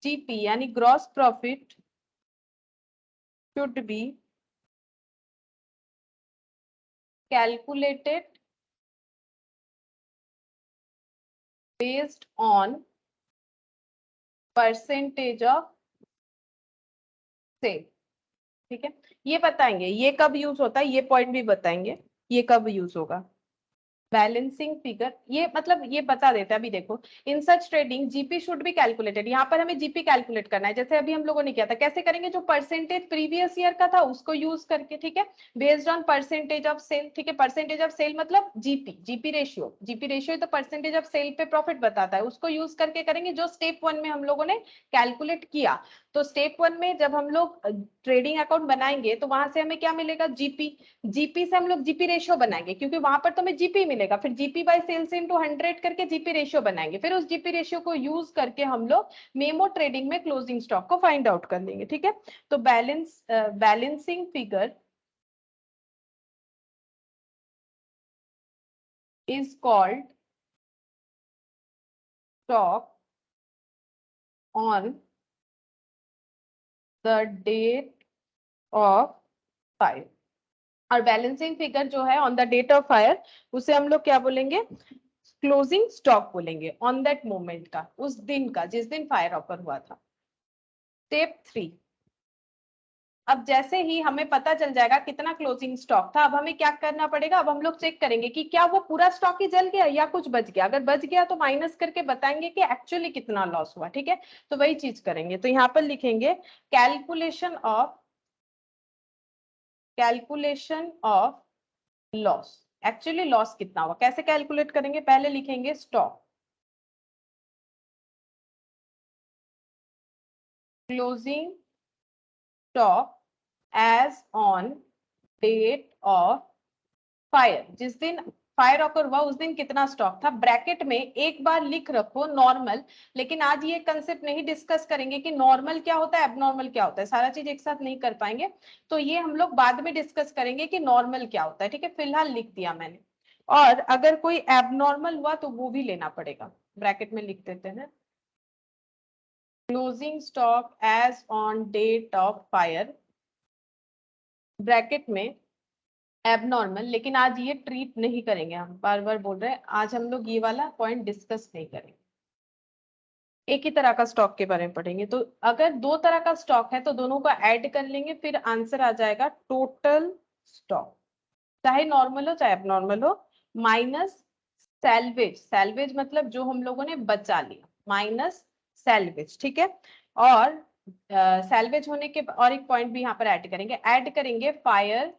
S1: GP यानी gross profit should be calculated based on percentage of sale, ठीक है। ये बताएंगे ये कब यूज होता है, ये पॉइंट भी बताएंगे ये कब यूज होगा। बैलेंसिंग फिगर, ये मतलब ये बता देते हैं, अभी देखो in such trading GP should be calculated, यहाँ पर हमें जीपी कैलकुलेट करना है, जैसे अभी हम लोगों ने किया था। कैसे करेंगे, जो परसेंटेज प्रीवियस ईयर का था उसको यूज करके, ठीक है, based on percentage of sale, ठीक है। परसेंटेज ऑफ सेल मतलब जीपी, जीपी रेशियो तो परसेंटेज ऑफ सेल पे प्रॉफिट बताता है, उसको यूज करके करेंगे, जो स्टेप 1 में हम लोगों ने कैलकुलेट किया। तो स्टेप 1 में जब हम लोग ट्रेडिंग अकाउंट बनाएंगे तो वहां से हमें क्या मिलेगा, जीपी। जीपी से हम लोग जीपी रेशियो बनाएंगे क्योंकि वहां पर तो हमें जीपी मिलेगा, फिर जीपी बाय सेल्स इनटू 100 करके जीपी रेशियो बनाएंगे, फिर उस जीपी रेशियो को यूज करके हम लोग मेमो ट्रेडिंग में क्लोजिंग स्टॉक को फाइंड आउट कर लेंगे, ठीक है। तो balancing figure is called stock on the date of fire, और बैलेंसिंग फिगर जो है on the date of fire उसे हम लोग क्या बोलेंगे, क्लोजिंग स्टॉक बोलेंगे, ऑन दैट मोमेंट का, उस दिन का जिस दिन फायर ऑकर हुआ था। स्टेप 3, अब जैसे ही हमें पता चल जाएगा कितना क्लोजिंग स्टॉक था, अब हमें क्या करना पड़ेगा, अब हम लोग चेक करेंगे कि क्या वो पूरा स्टॉक ही जल गया या कुछ बच गया। अगर बच गया तो माइनस करके बताएंगे कि एक्चुअली कितना लॉस हुआ, ठीक है। तो वही चीज करेंगे, तो यहाँ पर लिखेंगे calculation of loss, actually loss कितना हुआ, कैसे कैलकुलेट करेंगे, पहले लिखेंगे stock closing stock as on date of fire, जिस दिन फायर ऑकर हुआ उस दिन कितना स्टॉक था। ब्रैकेट में एक बार लिख रखो नॉर्मल, लेकिन आज ये कंसेप्ट नहीं डिस्कस करेंगे कि नॉर्मल क्या होता है एबनॉर्मल क्या होता है, सारा चीज एक साथ नहीं कर पाएंगे, तो ये हम लोग बाद में डिस्कस करेंगे कि नॉर्मल क्या होता है, ठीक है। फिलहाल लिख दिया मैंने, और अगर कोई एबनॉर्मल हुआ तो वो भी लेना पड़ेगा, ब्रैकेट में लिख देते हैं closing stock as on date of fire, bracket में एबनॉर्मल, लेकिन आज ये ट्रीट नहीं करेंगे, हम बार बार बोल रहे हैं आज हम लोग ये वाला पॉइंट डिस्कस नहीं करेंगे, एक ही तरह का स्टॉक के बारे में पढ़ेंगे। तो अगर दो तरह का स्टॉक है तो दोनों को ऐड कर लेंगे, फिर आंसर आ जाएगा टोटल स्टॉक, चाहे नॉर्मल हो चाहे एबनॉर्मल हो, माइनस सैल्वेज, सैल्वेज मतलब जो हम लोगों ने बचा लिया, माइनस सैल्वेज, ठीक है। और सैल्वेज होने के और एक पॉइंट भी यहाँ पर ऐड करेंगे फायर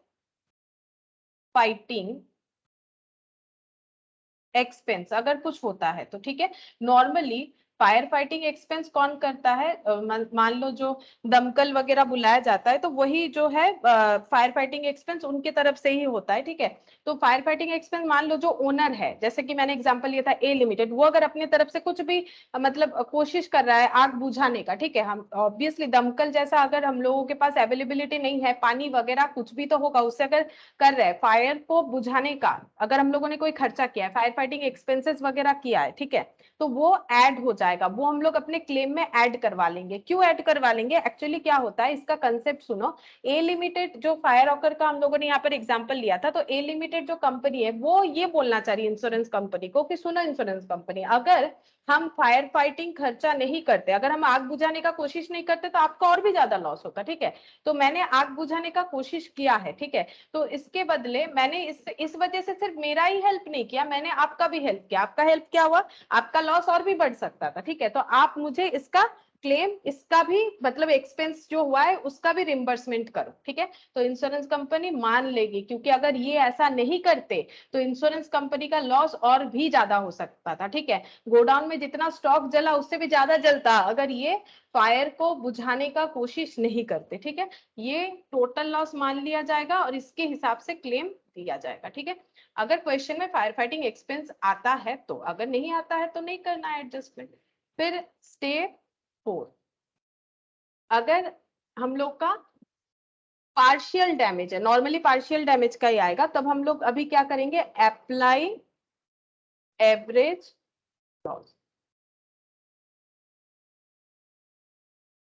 S1: फाइटिंग एक्सपेंस, अगर कुछ होता है तो, ठीक है। नॉर्मली फायर फाइटिंग एक्सपेंस कौन करता है, मान लो जो दमकल वगैरह बुलाया जाता है तो वही जो है फायर फाइटिंग एक्सपेंस उनके तरफ से ही होता है, ठीक है। तो फायर फाइटिंग एक्सपेंस मान लो जो ओनर है, जैसे कि मैंने एग्जांपल लिया था ए लिमिटेड, वो अगर अपनी तरफ से कुछ भी मतलब कोशिश कर रहा है आग बुझाने का, ठीक है, हम ऑब्वियसली दमकल जैसा अगर हम लोगों के पास अवेलेबिलिटी नहीं है, पानी वगैरह कुछ भी तो होगा, उससे अगर कर रहे हैं फायर को बुझाने का, अगर हम लोगों ने कोई खर्चा किया है, फायर फाइटिंग एक्सपेंसेस वगैरह किया है, ठीक है, तो वो ऐड हो जाएगा, वो हम लोग अपने क्लेम में ऐड करवा लेंगे। क्यों ऐड करवा लेंगे, एक्चुअली क्या होता है इसका कंसेप्ट सुनो। ए लिमिटेड जो फायर ऑकर का हम लोगों ने यहाँ पर एग्जांपल लिया था, तो ए लिमिटेड जो कंपनी है वो ये बोलना चाह रही है इंश्योरेंस कंपनी को कि सुनो इंश्योरेंस कंपनी, अगर हम फायर फाइटिंग खर्चा नहीं करते, अगर हम आग बुझाने का कोशिश नहीं करते तो आपका और भी ज्यादा लॉस होगा, ठीक है। तो मैंने आग बुझाने का कोशिश किया है, ठीक है, तो इसके बदले मैंने इस वजह से सिर्फ मेरा ही हेल्प नहीं किया, मैंने आपका भी हेल्प किया। आपका हेल्प क्या हुआ, आपका लॉस और भी बढ़ सकता था, ठीक है, तो आप मुझे इसका क्लेम इसका भी मतलब एक्सपेंस जो हुआ है उसका भी रिम्बर्समेंट करो, ठीक है। तो इंश्योरेंस कंपनी मान लेगी, क्योंकि अगर ये ऐसा नहीं करते तो इंश्योरेंस कंपनी का लॉस और भी ज्यादा हो सकता था, ठीक है। गोडाउन में जितना स्टॉक जला उससे भी ज्यादा जलता अगर ये फायर को बुझाने का कोशिश नहीं करते, ठीक है। ये टोटल लॉस मान लिया जाएगा और इसके हिसाब से क्लेम दिया जाएगा, ठीक है। अगर क्वेश्चन में फायर फाइटिंग एक्सपेंस आता है तो, अगर नहीं आता है तो नहीं करना है एडजस्टमेंट। फिर स्टेप 4, अगर हम लोग का पार्शियल डैमेज है, नॉर्मली पार्शियल डैमेज का ही आएगा, तब हम लोग अभी क्या करेंगे, apply average loss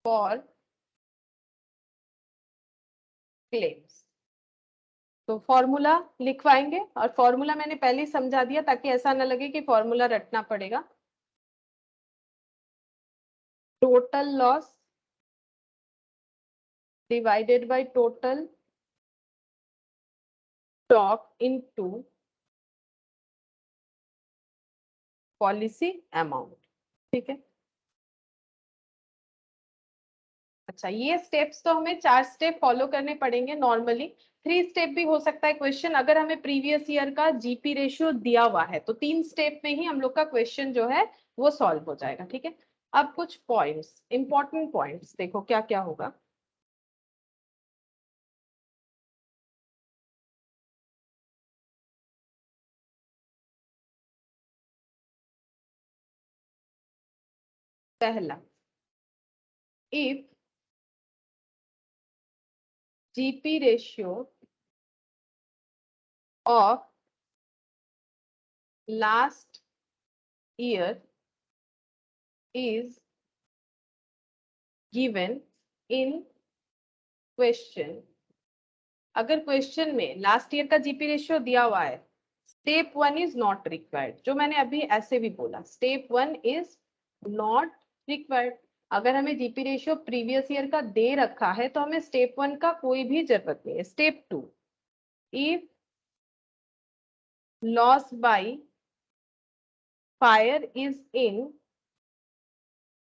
S1: for claims. तो फॉर्मूला लिखवाएंगे, और फॉर्मूला मैंने पहले ही समझा दिया ताकि ऐसा ना लगे कि फॉर्मूला रटना पड़ेगा। Total loss divided by total stock into policy amount, ठीक है। अच्छा, ये स्टेप्स तो हमें 4 स्टेप फॉलो करने पड़ेंगे नॉर्मली। 3 स्टेप भी हो सकता है क्वेश्चन, अगर हमें प्रीवियस ईयर का जीपी रेशियो दिया हुआ है तो 3 स्टेप में ही हम लोग का क्वेश्चन जो है वो सॉल्व हो जाएगा, ठीक है। अब कुछ पॉइंट्स, इंपॉर्टेंट पॉइंट्स देखो क्या क्या होगा। पहला, if GP ratio of last year is given in question, अगर क्वेश्चन में लास्ट ईयर का जीपी रेशियो दिया हुआ है, स्टेप 1 इज नॉट रिक्वायर्ड, जो मैंने अभी ऐसे भी बोला, स्टेप 1 इज नॉट रिक्वायर्ड। अगर हमें जीपी रेशियो प्रीवियस ईयर का दे रखा है तो हमें स्टेप 1 का कोई भी जरूरत नहीं है। Step 2, if loss by fire is in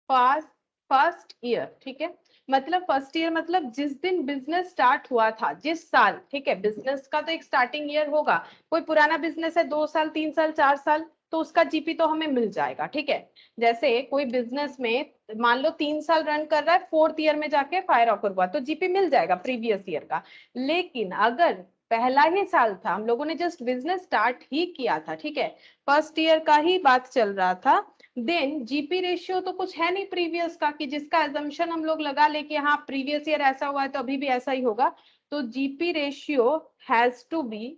S1: first year, ठीक है। मतलब फर्स्ट ईयर मतलब जिस दिन बिजनेस स्टार्ट हुआ था, जिस साल, ठीक है। बिजनेस का तो एक स्टार्टिंग ईयर होगा, कोई पुराना बिजनेस है 2 साल 3 साल 4 साल, तो उसका जीपी तो हमें मिल जाएगा, ठीक है। जैसे कोई बिजनेस में मान लो 3 साल रन कर रहा है, 4th ईयर में जाके फायर ऑकर हुआ तो जीपी मिल जाएगा प्रीवियस ईयर का। लेकिन अगर पहला ही साल था, हम लोगों ने जस्ट बिजनेस स्टार्ट ही किया था, ठीक है, फर्स्ट ईयर का ही बात चल रहा था, देन जीपी रेशियो तो कुछ है नहीं प्रीवियस का कि जिसका एजम्पशन हम लोग लगा ले कि हाँ प्रीवियस ईयर ऐसा हुआ है तो अभी भी ऐसा ही होगा। तो GP ratio has to be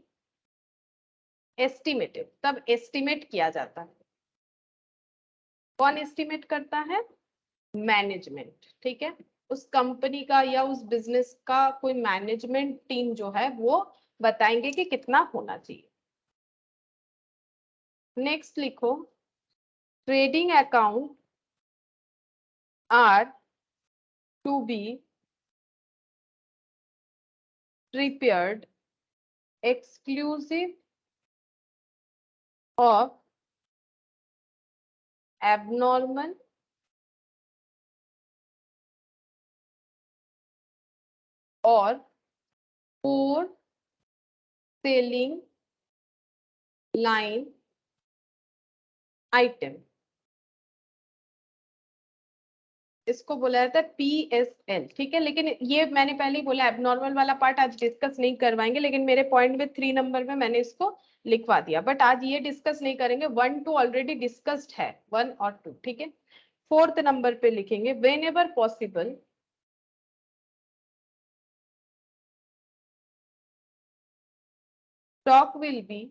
S1: estimated, तब एस्टिमेट किया जाता है। कौन एस्टिमेट करता है, मैनेजमेंट, ठीक है। उस कंपनी का या उस बिजनेस का कोई मैनेजमेंट टीम जो है वो बताएंगे कि कितना होना चाहिए। नेक्स्ट लिखो, trading account are to be prepared exclusive of abnormal or poor selling line item, इसको बोला जाता है पीएसएल, ठीक है। लेकिन ये मैंने पहले ही बोला एबनॉर्मल वाला पार्ट आज डिस्कस नहीं करवाएंगे, लेकिन मेरे पॉइंट में 3 नंबर में मैंने इसको लिखवा दिया, बट आज ये डिस्कस नहीं करेंगे। 1 2 ऑलरेडी डिस्कस्ड है, 1 और 2, ठीक है। 4th नंबर पे लिखेंगे, when ever possible stock will be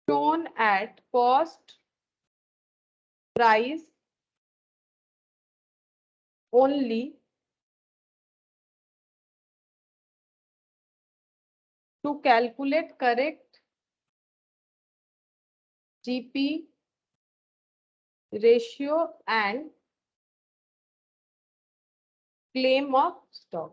S1: shown at cost price only to calculate correct GP ratio and claim of stock.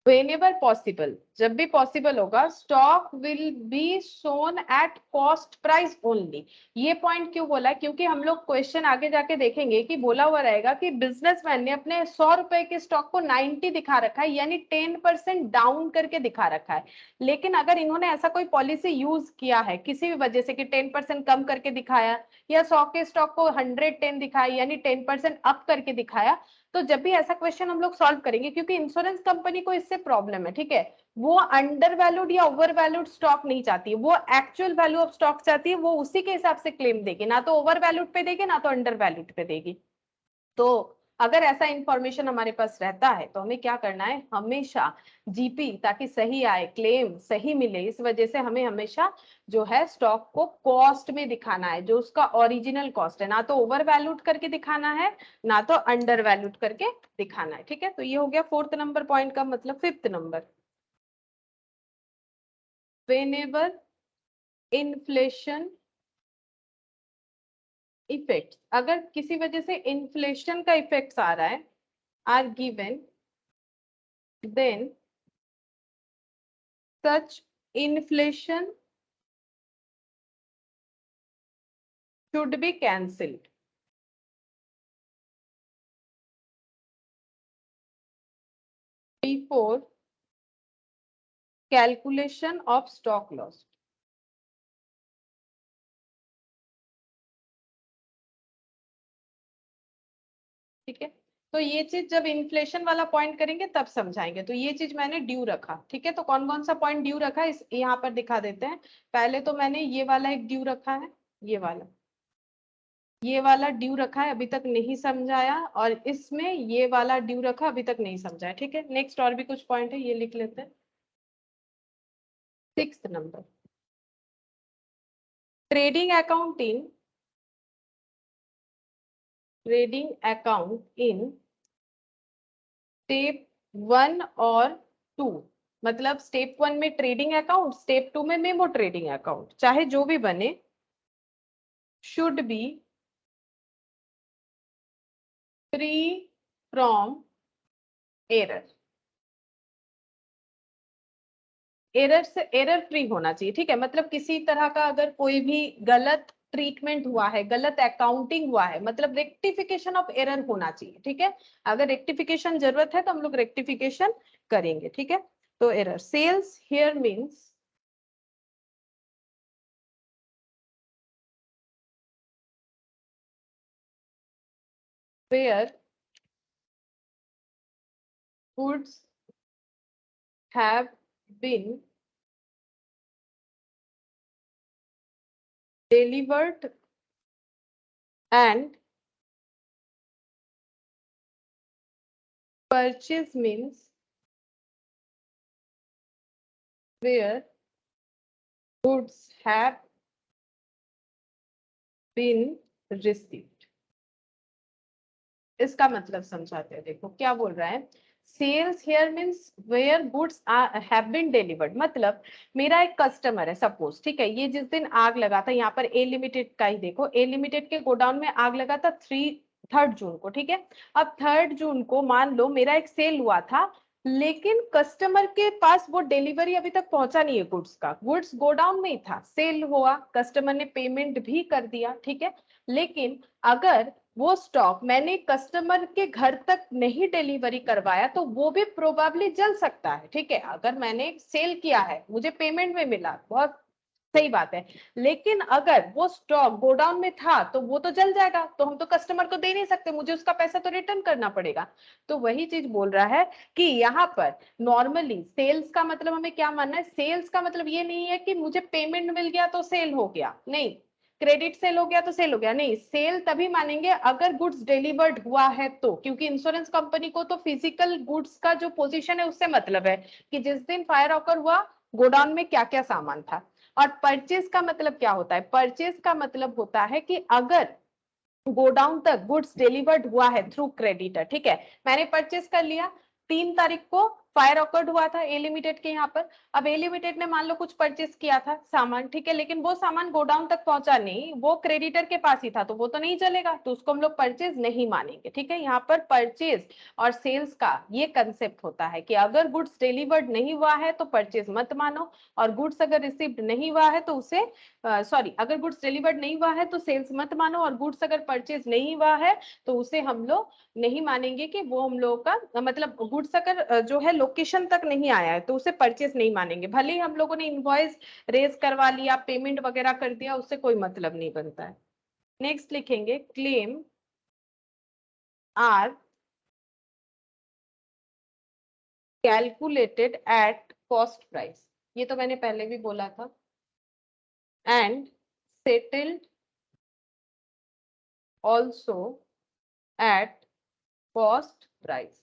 S1: Whenever possible, जब भी पॉसिबल होगा, stock will be shown eight cost price only. ये point क्यों बोला, क्योंकि हम लोग question आगे जाके देखेंगे कि बोला हुआ रहेगा कि बिजनेसमैन ने अपने 100 रुपए के स्टॉक को 90 दिखा रखा है, यानी 10% डाउन करके दिखा रखा है। लेकिन अगर इन्होंने ऐसा कोई पॉलिसी यूज किया है किसी भी वजह से कि 10% कम करके दिखाया, या 100 के स्टॉक को 110 दिखाया, यानी 10% अप करके दिखाया, तो जब भी ऐसा क्वेश्चन हम लोग सॉल्व करेंगे, क्योंकि इंश्योरेंस कंपनी को इससे प्रॉब्लम है, ठीक है, वो अंडर वैल्यूड या ओवर वैल्यूड स्टॉक नहीं चाहती है, वो एक्चुअल वैल्यू ऑफ स्टॉक चाहती है, वो उसी के हिसाब से क्लेम देगी, ना तो ओवर वैल्यूड पे देगी ना तो अंडर वैल्यूड पे देगी। तो अगर ऐसा इंफॉर्मेशन हमारे पास रहता है तो हमें क्या करना है, हमेशा जीपी, ताकि सही आए, क्लेम सही मिले, इस वजह से हमें हमेशा जो है स्टॉक को कॉस्ट में दिखाना है, जो उसका ओरिजिनल कॉस्ट है, ना तो ओवर वैल्यूड करके दिखाना है ना तो अंडर वैल्यूड करके दिखाना है। ठीक है, तो ये हो गया 4th नंबर पॉइंट का मतलब। 5th number, whenever inflation effect, अगर किसी वजह से इन्फ्लेशन का इफेक्ट आ रहा है, are given, then such inflation should be cancelled before calculation of stock loss. ठीक है, तो ये चीज जब इन्फ्लेशन वाला पॉइंट करेंगे तब समझाएंगे। तो ये चीज मैंने ड्यू रखा, ठीक है, तो कौन कौन सा पॉइंट ड्यू रखा है इस यहाँ पर दिखा देते हैं। पहले तो मैंने ये वाला एक ड्यू रखा है, ये वाला ड्यू रखा है, अभी तक नहीं समझाया, और इसमें ये वाला ड्यू रखा, अभी तक नहीं समझाया। ठीक है, नेक्स्ट और भी कुछ पॉइंट है, ये लिख लेते हैं। 6th number, trading account in step 1 और 2, मतलब स्टेप 1 में ट्रेडिंग अकाउंट, स्टेप 2 में मेमो ट्रेडिंग अकाउंट, चाहे जो भी बने, should be free from error. Error से, एरर फ्री होना चाहिए। ठीक है, मतलब किसी तरह का अगर कोई भी गलत ट्रीटमेंट हुआ है, गलत अकाउंटिंग हुआ है, मतलब रेक्टिफिकेशन ऑफ एरर होना चाहिए। ठीक है, अगर रेक्टिफिकेशन जरूरत है तो हम लोग रेक्टिफिकेशन करेंगे। ठीक है, तो error, sales here means where goods have been delivered and purchase means where goods have been received। इसका मतलब समझाते हैं, देखो क्या बोल रहा है। Sales here means where goods have been delivered, मतलब मेरा एक कस्टमर है सपोज, ठीक है, ये जिस दिन आग लगा था, यहाँ पर ए लिमिटेड का ही देखो, ए लिमिटेड के गोडाउन में आग लगा था 3rd जून को। ठीक है, अब 3rd जून को मान लो मेरा एक सेल हुआ था, लेकिन कस्टमर के पास वो डिलीवरी अभी तक पहुंचा नहीं है गुड्स का, गुड्स गोडाउन में ही था, सेल हुआ, कस्टमर ने पेमेंट भी कर दिया। ठीक है, लेकिन अगर वो स्टॉक मैंने कस्टमर के घर तक नहीं डिलीवरी करवाया तो वो भी प्रोबेबली जल सकता है। ठीक है, अगर मैंने सेल किया है, मुझे पेमेंट में मिला, बहुत सही बात है, लेकिन अगर वो स्टॉक गोडाउन में था तो वो तो जल जाएगा, तो हम तो कस्टमर को दे नहीं सकते, मुझे उसका पैसा तो रिटर्न करना पड़ेगा। तो वही चीज बोल रहा है कि यहाँ पर नॉर्मली सेल्स का मतलब हमें क्या मानना है, सेल्स का मतलब ये नहीं है कि मुझे पेमेंट मिल गया तो सेल हो गया, नहीं, क्रेडिट सेल हो गया तो सेल हो गया, नहीं, सेल तभी मानेंगे अगर गुड्स डिलीवर्ड हुआ है तो, क्योंकि इंश्योरेंस कंपनी को तो फिजिकल गुड्स का जो पोजीशन है उससे मतलब है कि जिस दिन फायर ऑकर हुआ गोडाउन में क्या क्या सामान था। और परचेज का मतलब क्या होता है, परचेज का मतलब होता है कि अगर गोडाउन तक गुड्स डिलीवर्ड हुआ है थ्रू क्रेडिटर, ठीक है, मैंने परचेज कर लिया 3 तारीख को, फायर ऑकर्ड हुआ था ए लिमिटेड के यहाँ पर। अब ए लिमिटेड ने मान लो कुछ परचेस किया था सामान, ठीक है, लेकिन वो सामान गोडाउन तक पहुंचा नहीं, वो क्रेडिटर के पास ही था, तो वो तो नहीं चलेगा, तो उसको हम लोग परचेज नहीं मानेंगे, ठीक है। यहाँ पर परचेज और सेल्स का ये कंसेप्ट होता है कि अगर गुड्स डिलीवर्ड नहीं हुआ है तो परचेज मत मानो, और गुड्स अगर रिसीव्ड नहीं हुआ है तो उसे सॉरी, अगर गुड्स डिलीवर्ड नहीं हुआ है तो सेल्स मत मानो, और गुड्स अगर परचेज नहीं हुआ है तो उसे हम लोग नहीं मानेंगे कि वो हम लोगों का मतलब गुड्स अगर जो है लोकेशन तक नहीं आया है तो उसे परचेस नहीं मानेंगे। भले ही हम लोगों ने इनवॉइस रेज करवा लिया, पेमेंट वगैरह कर दिया, उससे कोई मतलब नहीं बनता है। नेक्स्ट लिखेंगे claim are calculated at cost price, ये तो मैंने पहले भी बोला था, and settled also at cost price.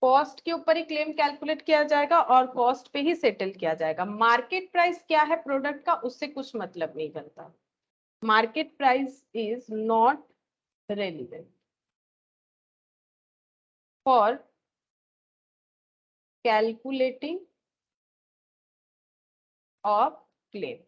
S1: Cost के ऊपर ही क्लेम कैलकुलेट किया जाएगा और कॉस्ट पे ही सेटल किया जाएगा। मार्केट प्राइस क्या है प्रोडक्ट का, उससे कुछ मतलब नहीं बनता। Market price is not relevant for calculating of claim.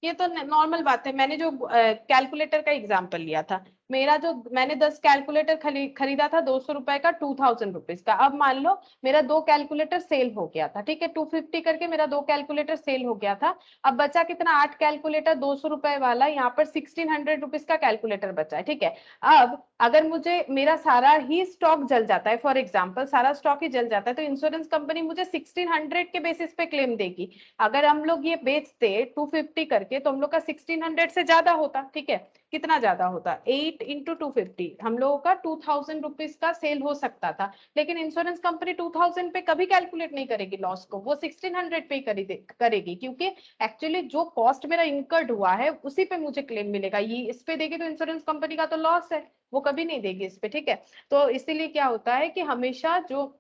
S1: ये तो नॉर्मल बात है। मैंने जो कैलकुलेटर का एग्जांपल लिया था, मेरा जो मैंने 10 कैलकुलेटर खरीदा था 200 रुपए का, 2000 रुपीज का। अब मान लो मेरा 2 कैलकुलेटर सेल हो गया था, ठीक है, 250 करके मेरा 2 कैलकुलेटर सेल हो गया था। अब बचा कितना, 8 कैलकुलेटर 200 रुपए वाला, यहाँ पर 1600 रुपीज का कैलकुलेटर बचा है, ठीक है। अब अगर मुझे मेरा सारा ही स्टॉक जल जाता है, फॉर एग्जाम्पल सारा स्टॉक ही जल जाता है, तो इंश्योरेंस कंपनी मुझे 1600 के बेसिस पे क्लेम देगी। अगर हम लोग ये बेचते 250 करके तो हम लोग का 1600 से ज्यादा होता, ठीक है। कितना ज्यादा होता, 8 इंटू 250, हम लोगों का 2000 रुपीज का सेल हो सकता था। लेकिन इंश्योरेंस कंपनी 2000 पे कभी कैलकुलेट नहीं करेगी लॉस को, वो 1600 पे करेगी, क्योंकि एक्चुअली जो कॉस्ट मेरा इनकर्ड हुआ है उसी पे मुझे क्लेम मिलेगा। ये इस पे देगी तो इंश्योरेंस कंपनी का तो लॉस है, वो कभी नहीं देगी इस पे, ठीक है। तो इसीलिए क्या होता है कि हमेशा जो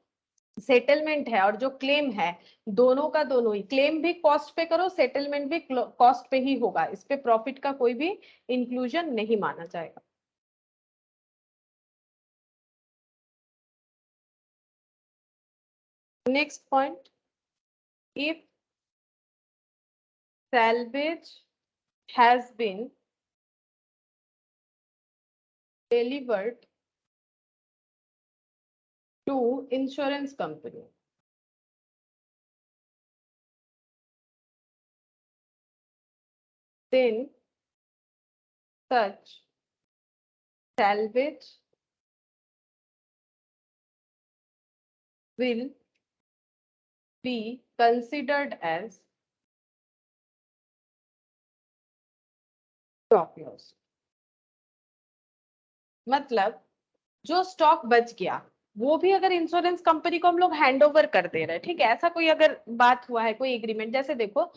S1: सेटलमेंट है और जो क्लेम है, दोनों का दोनों ही, क्लेम भी कॉस्ट पे करो, सेटलमेंट भी कॉस्ट पे ही होगा, इस पे प्रॉफिट का कोई भी इंक्लूजन नहीं माना जाएगा। Next point, if salvage has been delivered to insurance company, then such salvage will be considered as stop loss। मतलब जो स्टॉक बच गया वो भी अगर इंश्योरेंस कंपनी को हम लोग हैंड ओवर कर दे रहे हैं, ठीक है, ऐसा कोई अगर बात हुआ है, कोई एग्रीमेंट, जैसे देखो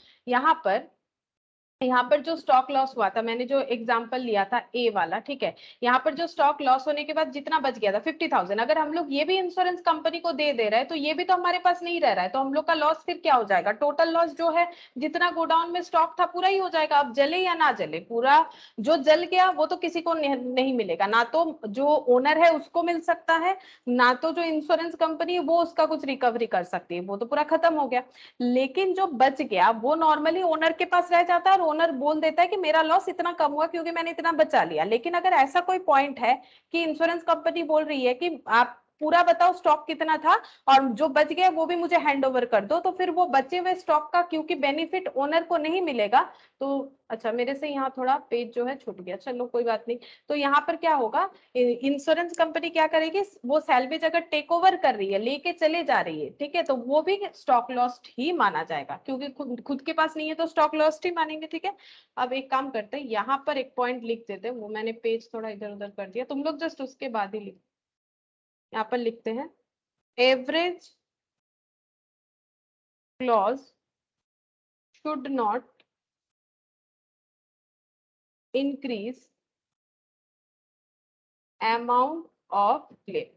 S1: यहाँ पर जो स्टॉक लॉस हुआ था, मैंने जो एग्जांपल लिया था ए वाला, ठीक है, यहाँ पर जो स्टॉक लॉस होने के बाद जितना बच गया था 50,000, अगर हम लोग ये भी इंश्योरेंस कंपनी को दे दे रहे हैं तो ये भी तो हमारे पास नहीं रह रहा है, तो हम लोग का लॉस फिर क्या हो जाएगा, टोटल लॉस जो है जितना गोडाउन में स्टॉक था पूरा ही हो जाएगा। अब जले या ना जले, पूरा जो जल गया वो तो किसी को नहीं मिलेगा, ना तो जो ओनर है उसको मिल सकता है, ना तो जो इंश्योरेंस कंपनी है वो उसका कुछ रिकवरी कर सकती है, वो तो पूरा खत्म हो गया। लेकिन जो बच गया वो नॉर्मली ओनर के पास रह जाता है और ओनर बोल देता है कि मेरा लॉस इतना कम हुआ क्योंकि मैंने इतना बचा लिया। लेकिन अगर ऐसा कोई पॉइंट है कि इंश्योरेंस कंपनी बोल रही है कि आप पूरा बताओ स्टॉक कितना था और जो बच गया वो भी मुझे हैंड ओवर कर दो, तो फिर वो बचे हुए स्टॉक का क्योंकि बेनिफिट ओनर को नहीं मिलेगा, तो अच्छा मेरे से यहाँ थोड़ा पेज जो है छूट गया, चलो कोई बात नहीं। तो यहाँ पर क्या होगा, इंश्योरेंस कंपनी क्या करेगी, वो सैलवेज अगर टेक ओवर कर रही है, लेके चले जा रही है, ठीक है, तो वो भी स्टॉक लॉस्ट ही माना जाएगा, क्योंकि खुद के पास नहीं है तो स्टॉक लॉस्ट ही मानेंगे, ठीक है। अब एक काम करते हैं, यहाँ पर एक पॉइंट लिख देते हैं, वो मैंने पेज थोड़ा इधर उधर कर दिया, तुम लोग जस्ट उसके बाद ही लिख, यहाँ पर लिखते हैं average clause should not increase amount of claim।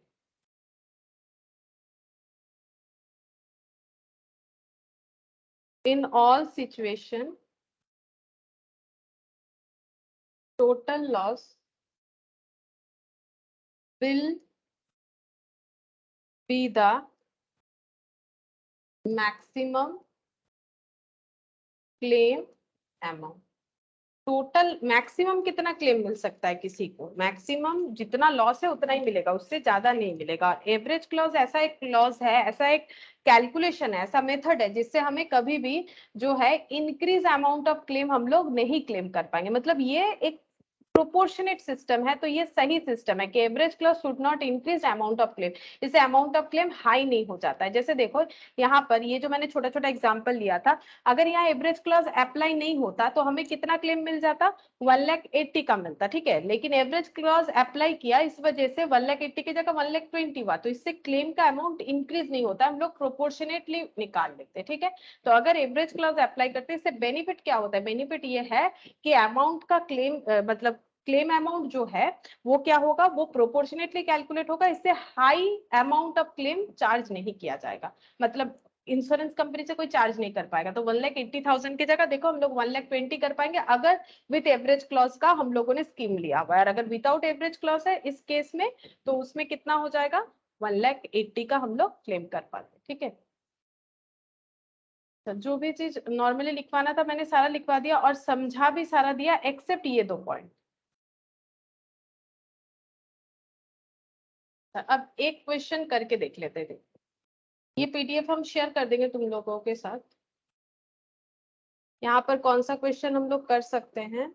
S1: In all situation, total loss will be the maximum claim amount, total maximum कितना क्लेम मिल सकता है किसी को, मैक्सिमम जितना लॉस है उतना ही मिलेगा, उससे ज्यादा नहीं मिलेगा। एवरेज क्लॉज ऐसा एक क्लॉज है, ऐसा एक कैलकुलेशन है, ऐसा मेथड है जिससे हमें कभी भी जो है इंक्रीज अमाउंट ऑफ क्लेम हम लोग नहीं क्लेम कर पाएंगे। मतलब ये एक प्रोपोर्शनेट सिस्टम है, तो ये सही सिस्टम है कि average clause should not increase amount of claim, इससे अमाउंट ऑफ क्लेम हाई नहीं हो जाता है। जैसे देखो यहाँ पर ये जो मैंने छोटा छोटा एग्जांपल लिया था, अगर यहाँ एवरेज क्लॉज अप्लाई नहीं होता तो हमें कितना क्लेम मिल जाता, 1,80,000 का मिलता, ठीक है। लेकिन एवरेज क्लॉज अप्लाई किया, इस वजह से 1,80,000 की जगह 1,20,000 हुआ, तो इससे क्लेम का अमाउंट इंक्रीज नहीं होता, हम लोग प्रोपोर्शनेटली निकाल लेते हैं, ठीक है। तो अगर एवरेज क्लॉज अप्लाई करते हैं, इससे बेनिफिट क्या होता है, बेनिफिट ये है कि अमाउंट का क्लेम मतलब क्लेम अमाउंट जो है वो क्या होगा, वो प्रोपोर्शनेटली कैलकुलेट होगा, इससे high amount of claim charge नहीं किया जाएगा। मतलब इंश्योरेंस कंपनी से कोई चार्ज नहीं कर पाएगा, तो 1,80,000 की jagah देखो हम लोग 1,20,000 कर पाएंगे अगर विथ एवरेज क्लॉज का हम लोगों ने स्कीम लिया हुआ है। और अगर विदाउट एवरेज क्लॉज है इस केस में, तो उसमें कितना हो जाएगा, 1,80,000 का हम लोग क्लेम कर पाते, ठीक है। तो जो भी चीज नॉर्मली लिखवाना था मैंने सारा लिखवा दिया और समझा भी सारा दिया, एक्सेप्ट ये 2 पॉइंट। अब एक क्वेश्चन करके देख लेते थे, ये पीडीएफ हम शेयर कर देंगे तुम लोगों के साथ। यहाँ पर कौन सा क्वेश्चन हम लोग कर सकते हैं,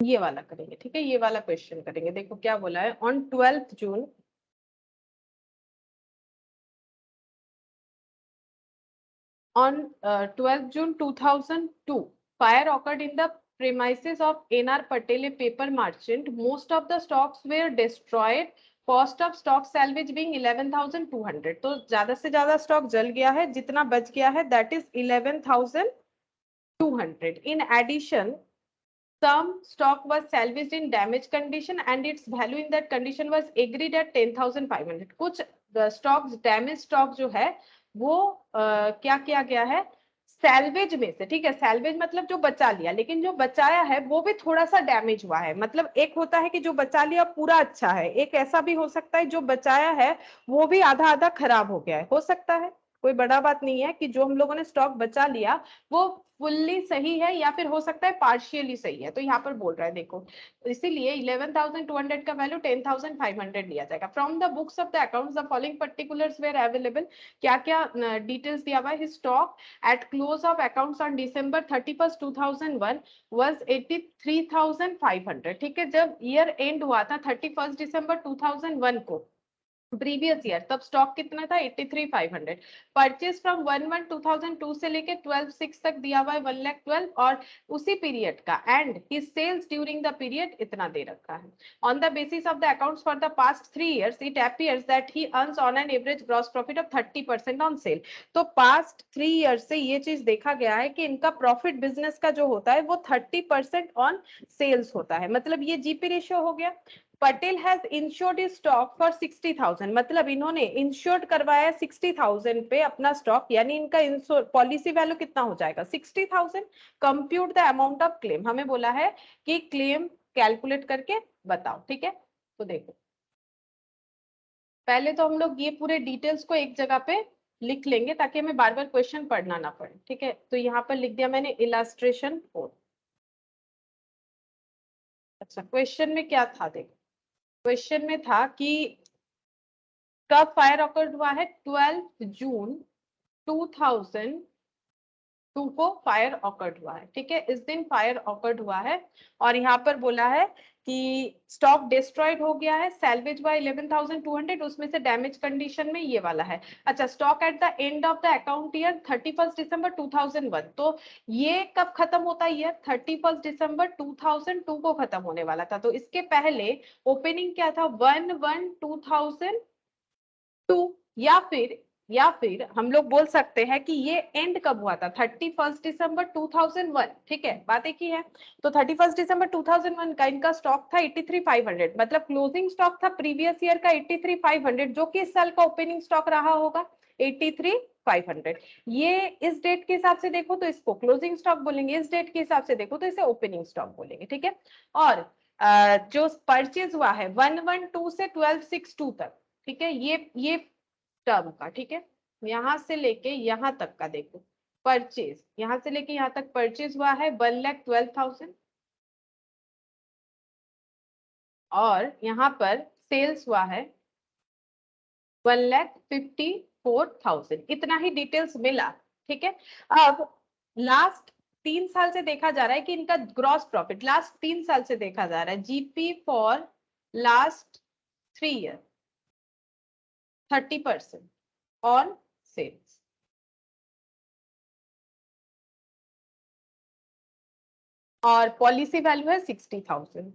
S1: ये वाला करेंगे, ठीक है। ये वाला क्वेश्चन करेंगे, देखो क्या बोला है। On 12th June on 12th June 2002, fire occurred in the premises of NR Patel, a paper merchant. Most of the stocks were destroyed. Cost of stock salvage being 11,200. तो ज्यादा से ज्यादा स्टॉक जल गया है, जितना बच गया है that is 11,200. In addition, some stock was salvaged in damaged condition and its value in that condition was agreed at 10,500. कुछ स्टॉक्स डैमेज स्टॉक जो है वो क्या किया गया है, सैल्वेज में से, ठीक है। सैल्वेज मतलब जो बचा लिया, लेकिन जो बचाया है वो भी थोड़ा सा डैमेज हुआ है। मतलब एक होता है कि जो बचा लिया पूरा अच्छा है, एक ऐसा भी हो सकता है जो बचाया है वो भी आधा आधा खराब हो गया है, हो सकता है। कोई बड़ा बात नहीं है कि जो हम लोगों ने स्टॉक बचा लिया वो फुल्ली सही है या फिर हो सकता है पार्शियली सही है। तो यहाँ पर बोल रहा है देखो, तो इसीलिए 11,200 का वैल्यू 10,500 लिया जाएगा। From the books of the accounts the following particulars were available, क्या क्या डिटेल्स दिया हुआ है। Stock at close of accounts on December 31st 2001 was 83,500, ठीक है। जब ईयर एंड हुआ था 31st December 2001 को, प्रीवियस ईयर, तब स्टॉक कितना था, 83,500। परचेज फ्रॉम 1/1/2002 से लेके 12/6 तक दिया हुआ है 1,12,000 और उसी पीरियड का, and his sales during the period इतना दे रखा है। On the basis of the accounts for the past 3 years it appears that he earns on an average gross profit of 30% on sale. तो पास्ट 3 years से ये चीज देखा गया है कि इनका प्रॉफिट बिजनेस का जो होता है वो 30% ऑन सेल्स होता है। मतलब ये जीपी रेशियो हो गया। Patel has insured stock for 60,000, मतलब इन्होंने इंश्योर्ड करवाया 60,000 पे अपना स्टॉक, यानी इनका पॉलिसी वैल्यू कितना हो जाएगा, 60,000। Compute the amount of claim, हमें बोला है कि क्लेम कैलकुलेट करके बताओ, ठीक है। तो देखो पहले तो हम लोग ये पूरे डिटेल्स को एक जगह पे लिख लेंगे ताकि हमें बार बार क्वेश्चन पढ़ना ना पड़े, ठीक है। तो यहाँ पर लिख दिया मैंने इलास्ट्रेशन 4। अच्छा, क्वेश्चन में क्या था, देखो क्वेश्चन में था कि कब फायर ऑकर्ड हुआ है, 12 जून 2002 को फायर ऑकर्ड हुआ है, ठीक है। इस दिन फायर ऑकर्ड हुआ है और यहाँ पर बोला है कि स्टॉक डिस्ट्रॉयड हो गया है, सैल्वेज हुआ 11,200, उसमें से डैमेज कंडीशन में ये वाला है। अच्छा, stock at the end of the account year 31st December 2001, तो ये कब खत्म होता है, ईयर 31st December 2002 को खत्म होने वाला था। तो इसके पहले ओपनिंग क्या था, 1/1/2002, या फिर हम लोग बोल सकते हैं कि ये एंड कब हुआ था, 31st December 2001, ठीक है। बात एक ही है। तो 31st December 2001 का इनका स्टॉक था 83,500, मतलब क्लोजिंग स्टॉक था प्रीवियस ईयर का 83,500, जो कि इस साल का ओपनिंग स्टॉक रहा होगा। 83,500। ये इस डेट के हिसाब से देखो तो इसको क्लोजिंग स्टॉक बोलेंगे, इस डेट के हिसाब से देखो तो इसे ओपनिंग स्टॉक बोलेंगे, ठीक है। और जो परचेज हुआ है 112 से 1262 तक, ठीक है, ये टर्म का, ठीक है, यहां से लेके यहां तक का देखो परचेज, यहां से लेके यहां तक परचेज हुआ है 1,12,000, और यहाँ पर सेल्स हुआ है 1,54,000। इतना ही डिटेल्स मिला, ठीक है। अब लास्ट 3 साल से देखा जा रहा है कि इनका ग्रॉस प्रॉफिट, लास्ट 3 साल से देखा जा रहा है GP for last 3 year 30% on sales. और पॉलिसी वैल्यू है 60,000।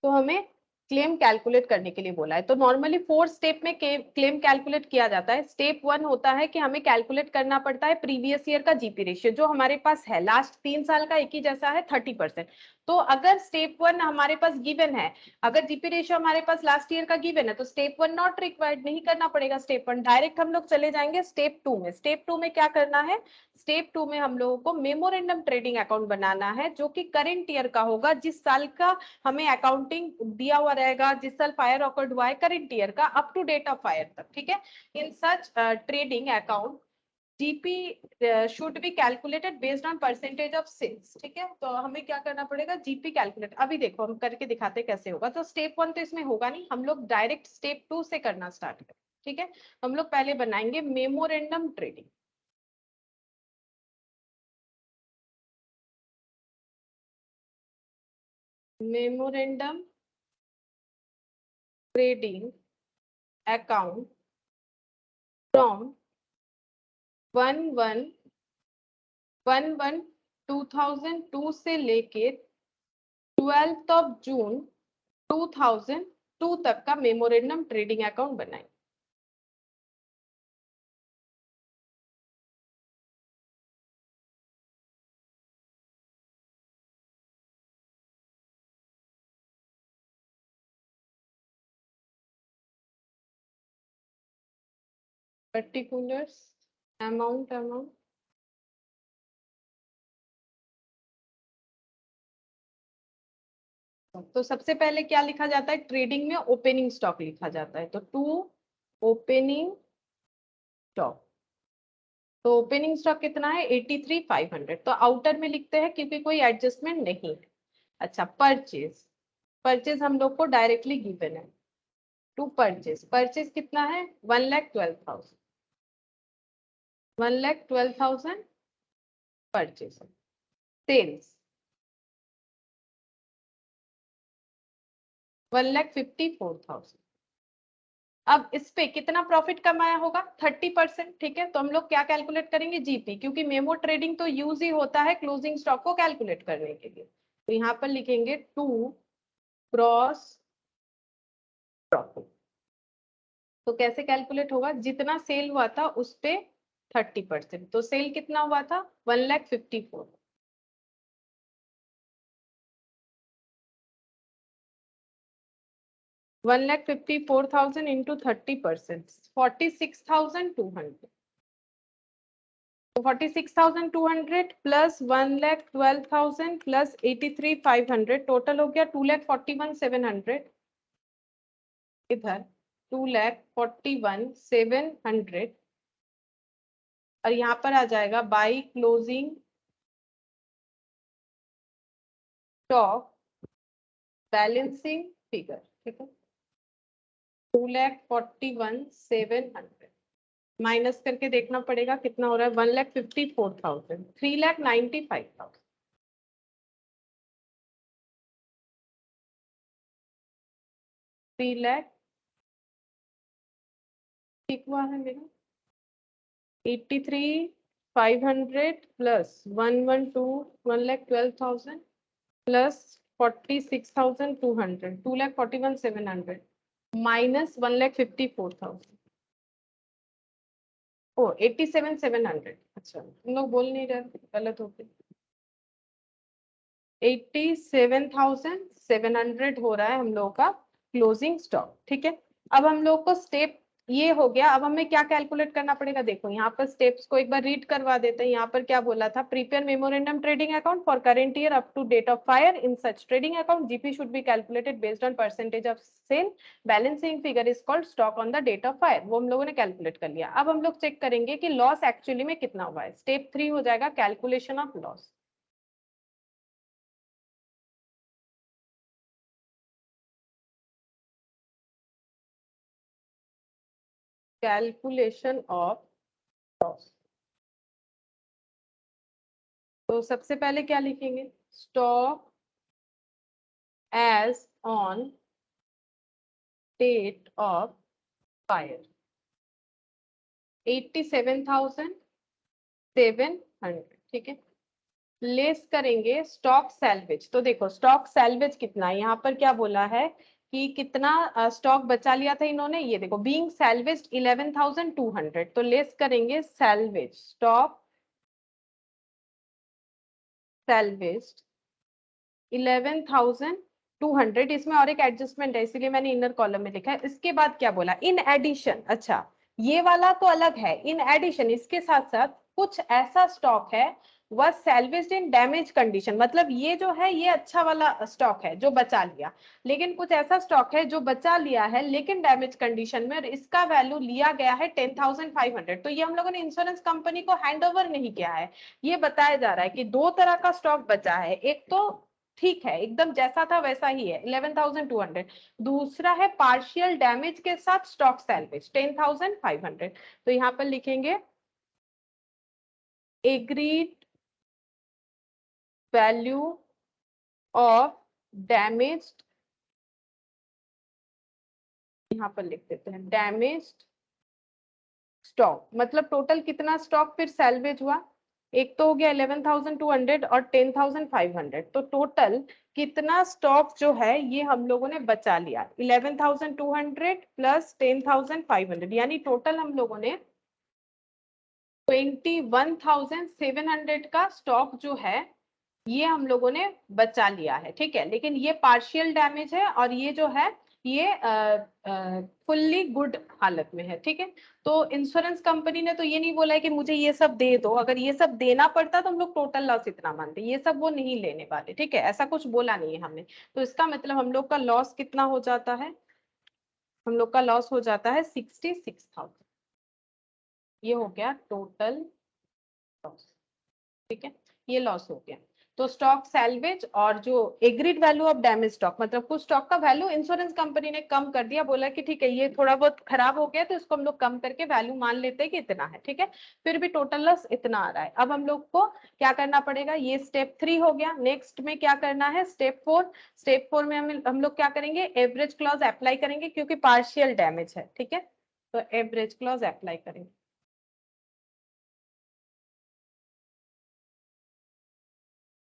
S1: तो हमें क्लेम कैलकुलेट करने के लिए बोला है। तो नॉर्मली 4 स्टेप में क्लेम कैलकुलेट किया जाता है। स्टेप 1 होता है कि हमें कैलकुलेट करना पड़ता है प्रीवियस ईयर का जीपी रेशियो, जो हमारे पास है लास्ट 3 साल का एक ही जैसा है 30%। तो अगर स्टेप 1 हमारे पास गिवन है, अगर जीपी रेशियो हमारे पास लास्ट ईयर का गिवन है, तो स्टेप 1 नॉट रिक्वायर्ड, नहीं करना पड़ेगा स्टेप 1, डायरेक्ट हम लोग चले जाएंगे स्टेप 2 में। स्टेप 2 में क्या करना है, स्टेप 2 में हम लोगों को मेमोरेंडम ट्रेडिंग अकाउंट बनाना है, जो कि करेंट ईयर का होगा, जिस साल का हमें अकाउंटिंग दिया हुआ रहेगा, जिस साल फायर ऑकर्ड हुआ है करेंट ईयर का up to date of fire तक, ठीक है। In such trading account GP should be calculated based on percentage of sales, ठीक है। तो हमें क्या करना पड़ेगा, जीपी कैलकुलेट, अभी देखो हम करके दिखाते कैसे होगा। तो स्टेप 1 तो इसमें होगा नहीं, हम लोग डायरेक्ट स्टेप 2 से करना स्टार्ट करें, ठीक है। हम लोग पहले बनाएंगे memorandum trading. Memorandum trading account from 1/1/2002 से लेके 12 जून 2002 तक का मेमोरेंडम ट्रेडिंग अकाउंट बनाए। पर्टिकुलर्स अमाउंट तो सबसे पहले क्या लिखा जाता है, ट्रेडिंग में ओपनिंग स्टॉक लिखा जाता है। तो टू ओपनिंग स्टॉक, तो ओपनिंग स्टॉक कितना है 83,500, तो आउटर में लिखते हैं क्योंकि कोई एडजस्टमेंट नहीं है। अच्छा, परचेज, परचेज हम लोग को डायरेक्टली गिवन है। टू परचेज, परचेज कितना है 1,12,000, 1,12,000 परचेज। सेल्स 1,54,000। अब इस पे कितना प्रॉफिट कमाया होगा 30%, ठीक है। तो हम लोग क्या कैलकुलेट करेंगे, जीपी, क्योंकि मेमो ट्रेडिंग तो यूज ही होता है क्लोजिंग स्टॉक को कैलकुलेट करने के लिए। तो यहाँ पर लिखेंगे टू क्रॉस प्रॉफिट। तो कैसे कैलकुलेट होगा, जितना सेल हुआ था उस पे 30%। तो सेल कितना हुआ था 1,54,000। 1,54,000 इंटू 30%, 46,200। तो 46,200 प्लस 1,12,000 प्लस 83,500, टोटल हो गया 2,41,700। इधर 2,41,700, और यहाँ पर आ जाएगा by closing stock balancing figure, ठीक है। 2,41,700 माइनस करके देखना पड़ेगा कितना हो रहा है, 1,54,000, 3,95,000, 3 लाख, ठीक हुआ है मेरा। 83,500 प्लस 1,12,000 प्लस 46,200, 2,41,700 माइनस 1,54,000, ओ 87,700। अच्छा, हम लोग बोल नहीं रहे, गलत हो गया। 87,700 हो रहा है हम लोगों का क्लोजिंग स्टॉक, ठीक है। अब हम लोग को स्टेप ये हो गया। अब हमें क्या कैलकुलेट करना पड़ेगा, देखो यहाँ पर स्टेप्स को एक बार रीड करवा देते हैं। यहाँ पर क्या बोला था, prepare memorandum trading account for current year up to date of fire in such trading account GP should be calculated based on percentage of sale, balancing figure is called stock on the date of fire. वो हम लोगों ने calculate कर लिया। अब हम लोग check करेंगे कि लॉस एक्चुअली में कितना हुआ है। स्टेप 3 हो जाएगा calculation of loss. Calculation of loss. तो सबसे पहले क्या लिखेंगे, stock as on date of fire 87,700, ठीक है। लेस करेंगे स्टॉक सैल्वेज। तो देखो स्टॉक सैल्वेज कितना है, यहाँ पर क्या बोला है कि कितना स्टॉक बचा लिया था इन्होंने, ये देखो बीइंग सैल्वेज 11,200। तो लेस करेंगे सैल्वेज, स्टॉक सैल्वेज 11,200। इसमें और एक एडजस्टमेंट है इसीलिए मैंने इनर कॉलम में लिखा है। इसके बाद क्या बोला, इन एडिशन, अच्छा ये वाला तो अलग है, इन एडिशन इसके साथ साथ कुछ ऐसा स्टॉक है वह सैल्वेज्ड इन डैमेज कंडीशन, मतलब ये जो है ये अच्छा वाला स्टॉक है जो बचा लिया, लेकिन कुछ ऐसा स्टॉक है जो बचा लिया है लेकिन डैमेज कंडीशन में, और इसका वैल्यू लिया गया है 10,500। तो ये हम लोगों ने इंश्योरेंस कंपनी को हैंड ओवर नहीं किया है। ये बताया जा रहा है कि दो तरह का स्टॉक बचा है, एक तो ठीक है एकदम जैसा था वैसा ही है 11,200, दूसरा है पार्शियल डैमेज के साथ स्टॉक सैल्वेज 10,500। तो यहाँ पर लिखेंगे एग्रीड वैल्यू ऑफ डैमेज्ड, यहाँ पर लिख देते हैं डैमेज्ड स्टॉक, मतलब टोटल कितना स्टॉक फिर सैल्वेज हुआ, एक तो हो गया 11,200 और 10,500। तो टोटल कितना स्टॉक जो है ये हम लोगों ने बचा लिया, 11,200 प्लस 10,500, यानी टोटल हम लोगों ने 21,700 का स्टॉक जो है ये हम लोगों ने बचा लिया है, ठीक है। लेकिन ये पार्शियल डैमेज है और ये जो है ये फुल्ली गुड हालत में है, ठीक है। तो इंश्योरेंस कंपनी ने तो ये नहीं बोला है कि मुझे ये सब दे दो, अगर ये सब देना पड़ता तो हम लोग टोटल लॉस इतना मानते, ये सब वो नहीं लेने वाले, ठीक है, ऐसा कुछ बोला नहीं है हमने। तो इसका मतलब हम लोग का लॉस कितना हो जाता है, हम लोग का लॉस हो जाता है 66,000। ये हो गया टोटल लॉस, ठीक है, ये लॉस हो गया। तो स्टॉक सैल्वेज और जो agreed value of damage stock, मतलब कुछ स्टॉक का वैल्यू इंश्योरेंस कंपनी ने कम कर दिया, बोला कि ठीक है ये थोड़ा बहुत खराब हो गया तो इसको हम लोग कम करके वैल्यू मान लेते हैं कि इतना है, ठीक है। फिर भी टोटल लॉस इतना आ रहा है। अब हम लोग को क्या करना पड़ेगा, ये स्टेप 3 हो गया। नेक्स्ट में क्या करना है, स्टेप 4। स्टेप 4 में हम लोग क्या करेंगे, एवरेज क्लॉज अप्लाई करेंगे क्योंकि पार्शियल डैमेज है, ठीक है। तो एवरेज क्लॉज अप्लाई करेंगे,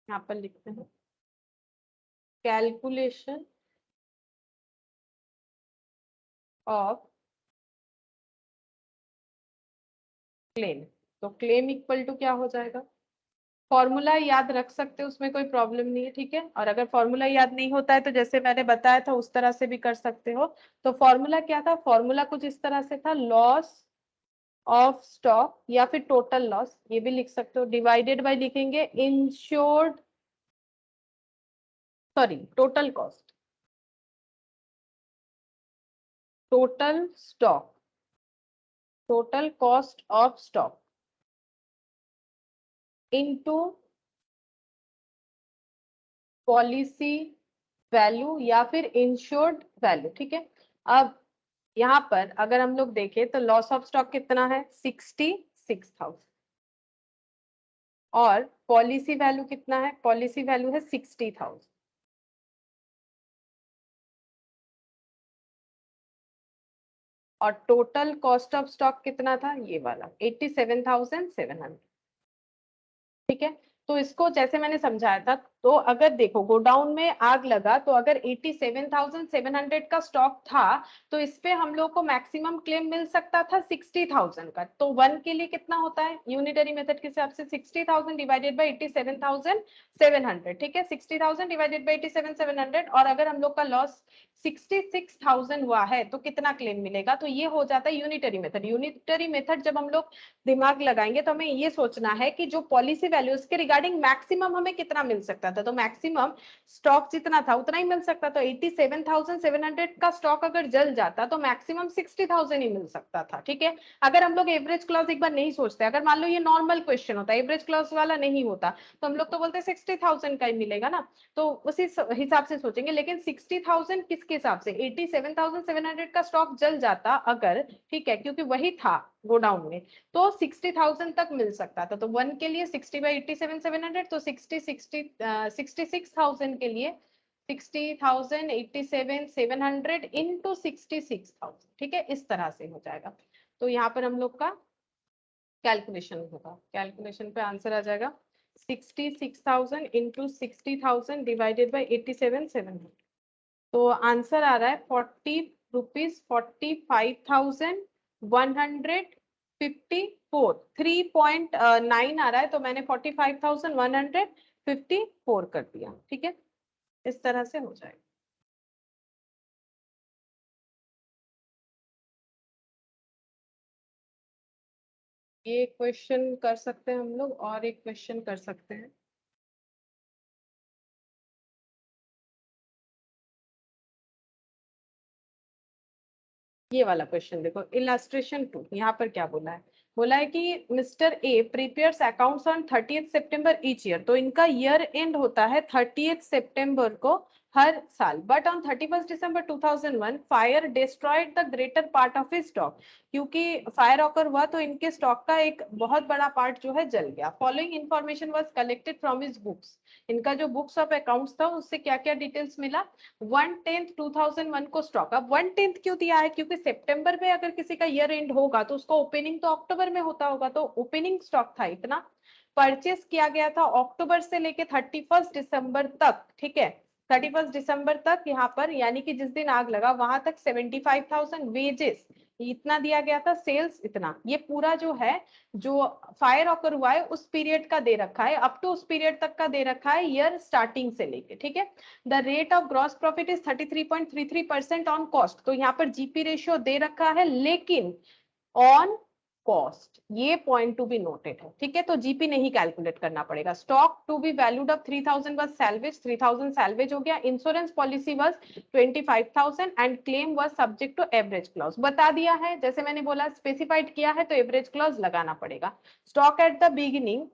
S1: यहाँ पर लिखते हैं कैलकुलेशन ऑफ क्लेम। तो क्लेम इक्वल टू क्या हो जाएगा, फॉर्मूला याद रख सकते हो उसमें कोई प्रॉब्लम नहीं है, ठीक है। और अगर फॉर्मूला याद नहीं होता है तो जैसे मैंने बताया था उस तरह से भी कर सकते हो। तो फॉर्मूला क्या था, फॉर्मूला कुछ इस तरह से था, लॉस ऑफ स्टॉक या फिर टोटल लॉस ये भी लिख सकते हो, डिवाइडेड बाय लिखेंगे insured, sorry total cost, total stock, total cost of stock into policy value या फिर इंश्योर्ड वैल्यू, ठीक है। अब यहाँ पर अगर हम लोग देखें तो लॉस ऑफ स्टॉक कितना है 66,000 और पॉलिसी वैल्यू कितना है, पॉलिसी वैल्यू है 60,000 और टोटल कॉस्ट ऑफ स्टॉक कितना था ये वाला 87,700, ठीक है। तो इसको जैसे मैंने समझाया था तो अगर देखो गोडाउन में आग लगा तो अगर 87,700 का स्टॉक था तो इस पे हम लोग को मैक्सिमम क्लेम मिल सकता था 60,000 का। तो वन के लिए कितना होता है यूनिटरी मेथड के हिसाब से 60,000 डिवाइडेड बाई 87,700, ठीक है 60,000 डिवाइडेड बाई 87,700। और अगर हम लोग का लॉस 66,000 हुआ है तो कितना क्लेम मिलेगा, तो ये हो जाता है यूनिटरी मेथड। यूनिटरी मेथड जब हम लोग दिमाग लगाएंगे तो हमें ये सोचना है कि जो पॉलिसी वैल्यूज के रिगार्डिंग मैक्सिमम हमें कितना मिल सकता था, तो मैक्सिमम स्टॉक जितना था उतना ही मिल सकता। तो 87,700 का स्टॉक अगर जल जाता तो मैक्सिमम 60,000 ही मिल सकता था, ठीक है। अगर हम लोग एवरेज क्लॉज एक बार नहीं सोचते, अगर मान लो ये नॉर्मल क्वेश्चन होता, एवरेज क्लॉज वाला नहीं होता, तो हम लोग तो बोलते 60,000 का ही मिलेगा ना, तो उसी हिसाब से सोचेंगे। लेकिन 60,000 किसके हिसाब से, 87,700 का स्टॉक जल जाता अगर, ठीक है, क्योंकि वही था गोडाउन में, तो 60,000 तक मिल सकता था। तो वन के लिए 60/87,700, तो 66,000 के लिए 60,000 87,700 इंटू 66,000, ठीक है, इस तरह से हो जाएगा। तो यहाँ पर हम लोग का कैलकुलेशन होगा, कैलकुलेशन पे आंसर आ जाएगा 66,000 इंटू 60,000 डिवाइडेड बाई 87,700। तो आंसर आ रहा है 40 रुपीज 45,154, 3.9 आ रहा है, तो मैंने 45,154 कर दिया, ठीक है, इस तरह से हो जाएगा। ये क्वेश्चन कर सकते हैं हम लोग, और एक क्वेश्चन कर सकते हैं। ये वाला क्वेश्चन देखो, इलास्ट्रेशन 2, यहाँ पर क्या बोला है, बोला है कि mister A prepares accounts on 30th September each year, तो इनका ईयर एंड होता है 30th सितंबर को हर साल। But on 31st December 2001 fire destroyed the greater part of his stock, क्योंकि फायर ऑकर हुआ तो इनके स्टॉक का एक बहुत बड़ा पार्ट जो है जल गया। Following information was collected from his books, इनका जो बुक्स ऑफ अकाउंट्स था उससे क्या क्या डिटेल्स मिला। 1/10 2001 को स्टॉक, अब 1/10 क्यों दिया है, क्योंकि सितंबर में अगर किसी का ईयर एंड होगा तो उसका ओपनिंग तो अक्टूबर में होता होगा, तो ओपनिंग स्टॉक था इतना। परचेस किया गया था अक्टूबर से लेके 31st दिसंबर तक, ठीक है, 31st दिसंबर तक यहाँ पर, यानी कि जिस दिन आग लगा वहां तक 75,000 वेजेस इतना दिया गया था, सेल्स इतना, ये पूरा जो है जो फायर ऑकर हुआ है उस पीरियड का दे रखा है, अप टू उस पीरियड तक का दे रखा है ईयर स्टार्टिंग से लेके, ठीक है। The rate of gross profit is 33.33% on cost, तो यहाँ पर जीपी रेशियो दे रखा है लेकिन ऑन कॉस्ट, ये पॉइंट टू बी नोटेड है, ठीक है। तो जीपी नहीं कैलकुलेट करना पड़ेगा। Stock to be valued of 3,000 was salvage, 3,000 salvage हो गया। Insurance policy was 25,000 and claim was subject to average clause, बता दिया है, जैसे मैंने बोला स्पेसिफाइड किया है तो एवरेज क्लॉज लगाना पड़ेगा। स्टॉक एट द बिगिनिंग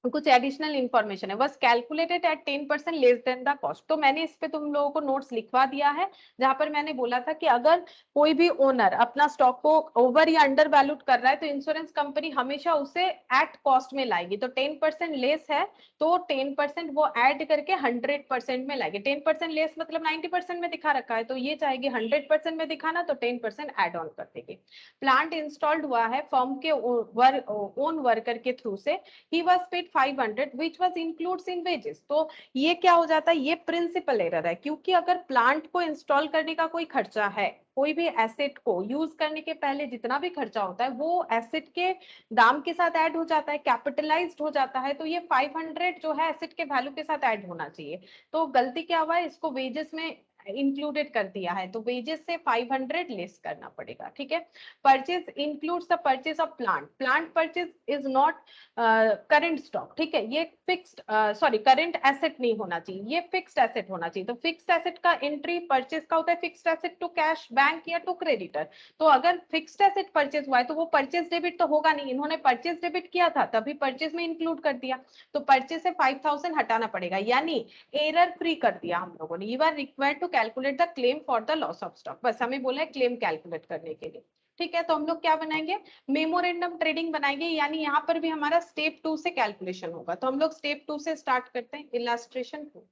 S1: कुछ एडिशनल इंफॉर्मेशन है, बस calculated at 10% less than the cost, तो मैंने इस पे तुम लोगों को नोट्स लिखवा दिया है, जहां पर मैंने बोला था कि अगर कोई भी ओनर अपना स्टॉक को ओवर या अंडर वैल्यूड कर रहा है तो इंश्योरेंस कंपनी हमेशा उसे एट कॉस्ट में लाएगी। तो 10% लेस है तो 10% वो ऐड करके 100% में लाएगी। 10% लेस मतलब 90% में दिखा रखा है, तो ये चाहेगी 100% में दिखाना, तो 10% एड ऑन कर देगी। प्लांट इंस्टॉल्ड हुआ है फर्म के ओन वर्कर के थ्रू से, he was paid 500 which was includes in wages, तो ये क्या हो जाता है, ये प्रिंसिपल एरर है, क्योंकि अगर प्लांट को इंस्टॉल करने का कोई खर्चा है, कोई भी एसेट को यूज करने के पहले जितना भी खर्चा होता है वो एसेट के दाम के साथ ऐड हो जाता है, कैपिटलाइज्ड हो जाता है, तो ये 500 जो है एसेट के वैल्यू के साथ ऐड होना चाहिए। तो गलती क्या हुआ है, इसको वेजेस में इंक्लूडेड कर दिया है, तो वेजेस से 500 लेस करना पड़ेगा, ठीक है। Purchase includes the purchase of plant, plant purchase is not current stock, ठीक है, ये फिक्स्ड सॉरी करंट एसेट नहीं होना चाहिए, ये फिक्स्ड एसेट होना चाहिए। तो फिक्स्ड एसेट का एंट्री परचेज का होता है fixed asset to cash bank या टू क्रेडिटर, तो अगर फिक्स्ड एसेट परचेज हुआ है तो वो परचेज डेबिट तो होगा नहीं, इन्होंने परचेज डेबिट किया था तभी परचेज में इंक्लूड कर दिया, तो परचेज से 5,000 हटाना पड़ेगा, यानी एरर फ्री कर दिया हम लोगों ने। You are required to calculate the claim for the loss of stock, बस हमें बोला है क्लेम कैलकुलेट करने के लिए, ठीक है। तो हम लोग क्या बनाएंगे, मेमोरेंडम ट्रेडिंग बनाएंगे, यानी यहाँ पर भी हमारा स्टेप 2 से कैलकुलेशन होगा। तो हम लोग स्टेप 2 से स्टार्ट करते हैं, इलास्ट्रेशन 2,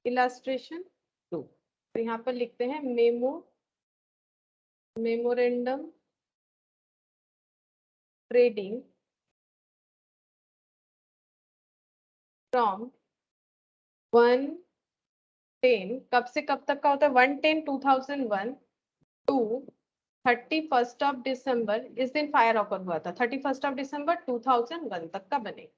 S1: इलास्ट्रेशन 2। तो यहाँ पर लिखते हैं मेमोरेंडम ट्रेडिंग फ्रॉम 110 कब से कब तक का होता है, 110 2001 टू 31 इस दिन फायर ऑकर हुआ था, 31 2001 तक का बनेगा।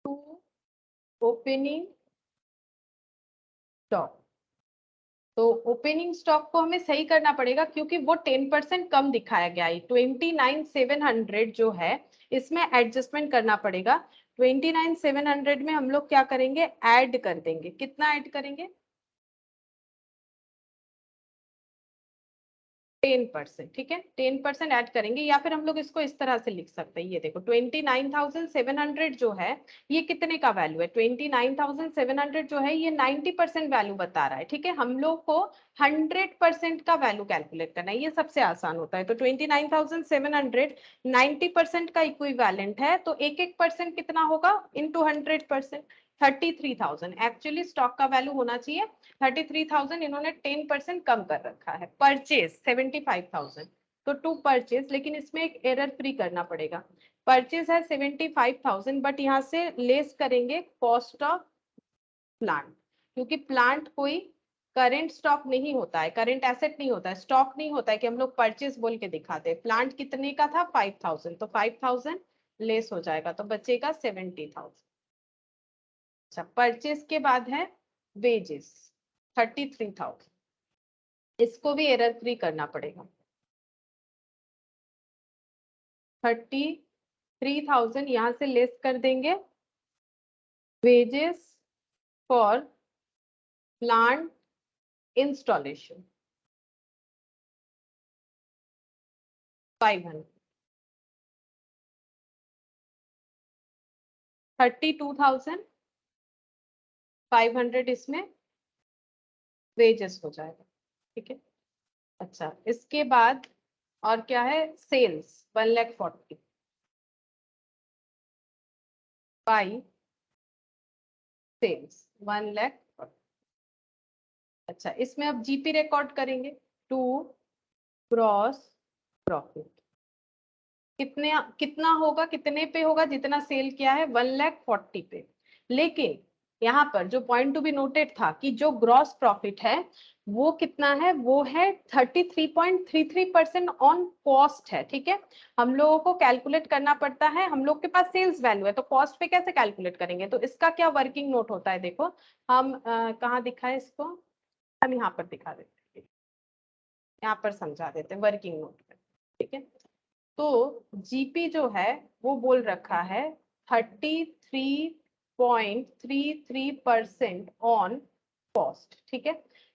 S1: टू ओपनिंग स्टॉक, तो ओपनिंग स्टॉक को हमें सही करना पड़ेगा क्योंकि वो 10% कम दिखाया गया है। 29,700 जो है इसमें एडजस्टमेंट करना पड़ेगा। 29,700 में हम लोग क्या करेंगे, ऐड कर देंगे। कितना ऐड करेंगे, 10%। ठीक है, 10% ऐड करेंगे, या फिर हम लोग इसको इस तरह से लिख सकते हैं। ये देखो 29,700 जो है ये कितने का वैल्यू है, 29,700 जो है ये 90% वैल्यू बता रहा है। ठीक है, हम लोग को 100% का वैल्यू कैलकुलेट करना है, ये सबसे आसान होता है। तो 29,700 90% का इक्विवेलेंट है, तो एक एक परसेंट कितना होगा इंटू 100%, 33,000 एक्चुअली स्टॉक का वैल्यू होना चाहिए। 33,000 इन्होंने 10% कम कर रखा है। परचेज 75,000, तो टू परचेज, लेकिन इसमें एक एरर फ्री करना पड़ेगा। परचेज है 75,000 बट यहाँ से लेस करेंगे कॉस्ट ऑफ प्लांट, क्योंकि प्लांट कोई करंट स्टॉक नहीं होता है, करंट एसेट नहीं होता है, स्टॉक नहीं होता है कि हम लोग परचेज बोल के दिखाते हैं। प्लांट कितने का था 5,000, तो 5,000 लेस हो जाएगा तो बचेगा 70,000। अच्छा, परचेज के बाद है वेजेस 33,000, इसको भी एरर फ्री करना पड़ेगा। 33,000 यहां से लेस कर देंगे वेजेस फॉर प्लांट इंस्टॉलेशन 500, 32,500 इसमें वेजेस हो जाएगा। ठीक है, अच्छा इसके बाद और क्या है, सेल्स 1,40,000 बाई सेल्स 1,40,000। अच्छा, इसमें अब जीपी रिकॉर्ड करेंगे, टू ग्रॉस प्रॉफिट कितने, कितना होगा, कितने पे होगा, जितना सेल किया है 1,40,000 पे। लेकिन यहाँ पर जो पॉइंट टू बी नोटेड था कि जो ग्रॉस प्रॉफिट है वो कितना है, वो है 33.33% ऑन कॉस्ट है। ठीक है, हम लोगों को कैलकुलेट करना पड़ता है, हम लोग के पास सेल्स वैल्यू है तो कॉस्ट पे कैसे कैलकुलेट करेंगे। तो इसका क्या वर्किंग नोट होता है, देखो हम कहाँ दिखाए इसको, हम यहाँ पर दिखा देते हैं, यहाँ पर समझा देते हैं वर्किंग नोट में। ठीक है, तो जीपी जो है वो बोल रखा है 33.33% ऑन कॉस्ट। ठीक है,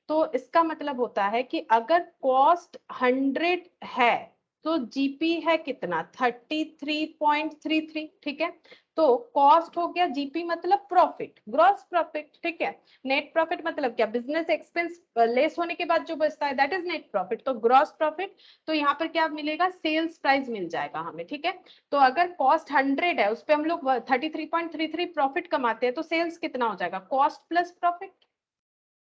S1: तो इसका मतलब होता है कि अगर कॉस्ट 100 है तो जीपी है कितना 33.33। ठीक है, तो कॉस्ट हो गया, जीपी मतलब प्रॉफिट, ग्रॉस प्रॉफिट। ठीक है, नेट प्रॉफिट मतलब क्या, बिजनेस एक्सपेंस लेस होने के बाद जो बचता है दैट इज नेट प्रॉफिट, तो ग्रॉस प्रॉफिट। तो यहाँ पर क्या मिलेगा, सेल्स प्राइस मिल जाएगा हमें। ठीक है, तो अगर कॉस्ट 100 है उस पर हम लोग 33.33 प्रॉफिट कमाते हैं तो सेल्स कितना हो जाएगा, कॉस्ट प्लस प्रॉफिट।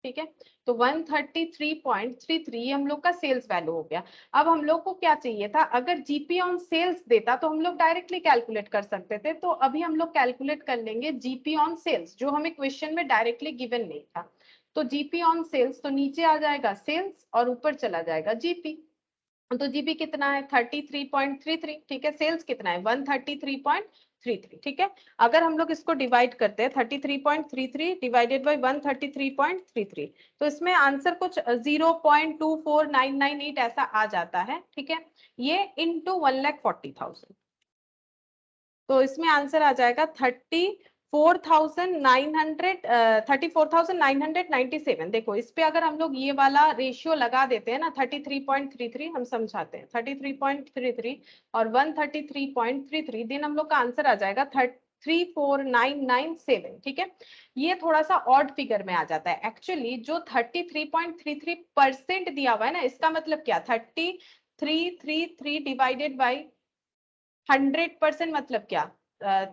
S1: ठीक है, तो 133.33 हम लोग का सेल्स वैल्यू हो गया। अब हम लोग को क्या चाहिए था, अगर जीपी ऑन सेल्स देता तो हम लोग डायरेक्टली कैलकुलेट कर सकते थे, तो अभी हम लोग कैलकुलेट कर लेंगे जीपी ऑन सेल्स, जो हमें क्वेश्चन में डायरेक्टली गिवन नहीं था। तो जीपी ऑन सेल्स, तो नीचे आ जाएगा सेल्स और ऊपर चला जाएगा जीपी। तो जीपी कितना है 33.33। ठीक है, सेल्स कितना है 133.33। ठीक है, अगर हम लोग इसको डिवाइड करते हैं 33.33 डिवाइडेड बाई 133.33, तो इसमें आंसर कुछ 0.24998 ऐसा आ जाता है। ठीक है, ये इंटू 1,40,000, तो इसमें आंसर आ जाएगा 34,997। देखो इस पे अगर हम लोग ये वाला रेशियो लगा देते हैं ना 33.33, हम समझाते हैं 33.33 और 133.33, देन हम लोग का आंसर आ जाएगा 34,997। ठीक है, ये थोड़ा सा ऑड फिगर में आ जाता है। एक्चुअली जो 33.33% दिया हुआ है ना, इसका मतलब क्या, 333 डिवाइडेड बाई 100% मतलब क्या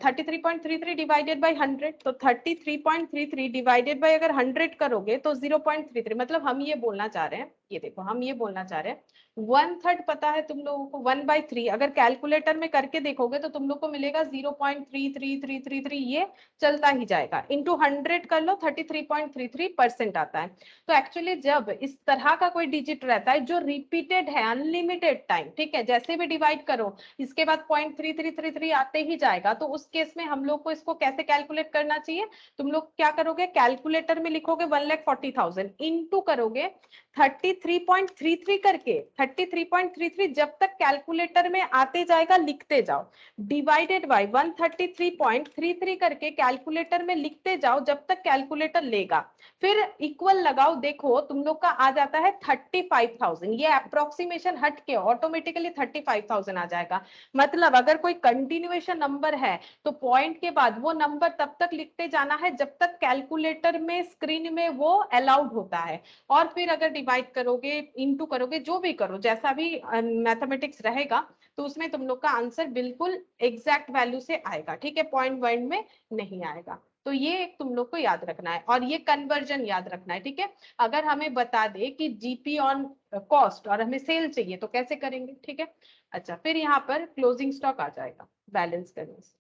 S1: 33.33 डिवाइडेड बाई 100, तो 33.33 डिवाइडेड बाई अगर 100 करोगे तो 0.33, मतलब हम ये बोलना चाह रहे हैं, ये देखो हम ये बोलना चाह रहे हैं 1/3 पता है तुम लोगों को, 1/3 अगर कैलकुलेटर में करके देखोगे तो तुम लोग को मिलेगा 0.33333, ये चलता ही जाएगा, इंटू 100 कर लो 33.33% आता है। तो एक्चुअली जब इस तरह का कोई डिजिट रहता है जो रिपीटेड है अनलिमिटेड टाइम, ठीक है, जैसे भी डिवाइड करो इसके बाद 0.3333 आते ही जाएगा, तो उस केस में हम लोग को इसको कैसे कैलकुलेट करना चाहिए, तुम लोग क्या करोगे, कैलकुलेटर में लिखोगे 1,40,000 इंटू करोगे 33.33 करके, 33.33 जब तक कैलकुलेटर में आते जाएगा लिखते जाओ, डिवाइडेड बाय 133.33 करके कैलकुलेटर में लिखते जाओ जब तक कैलकुलेटर लेगा, फिर इक्वल लगाओ, देखो तुम लोग का आ जाता है 35,000, ये अप्रोक्सीमेशन हट के ऑटोमेटिकली 35,000 आ जाएगा। मतलब अगर कोई कंटिन्यूएशन नंबर है तो पॉइंट के बाद वो नंबर तब तक लिखते जाना है जब तक कैलकुलेटर में स्क्रीन में वो अलाउड होता है, और फिर अगर डिवाइड करोगे इनटू करोगे जो भी करो जैसा भी मैथमेटिक्स रहेगा तो उसमें तुम लोग का आंसर बिल्कुल एग्जैक्ट वैल्यू से आएगा, ठीक है, पॉइंट वाइंड में नहीं आएगा। तो ये एक तुम लोग को याद रखना है, और ये कन्वर्जन याद रखना है, ठीक है। अगर हमें बता दे कि जीपी ऑन कॉस्ट और हमें सेल चाहिए तो कैसे करेंगे, ठीक है। अच्छा, फिर यहाँ पर क्लोजिंग स्टॉक आ जाएगा बैलेंस करने से।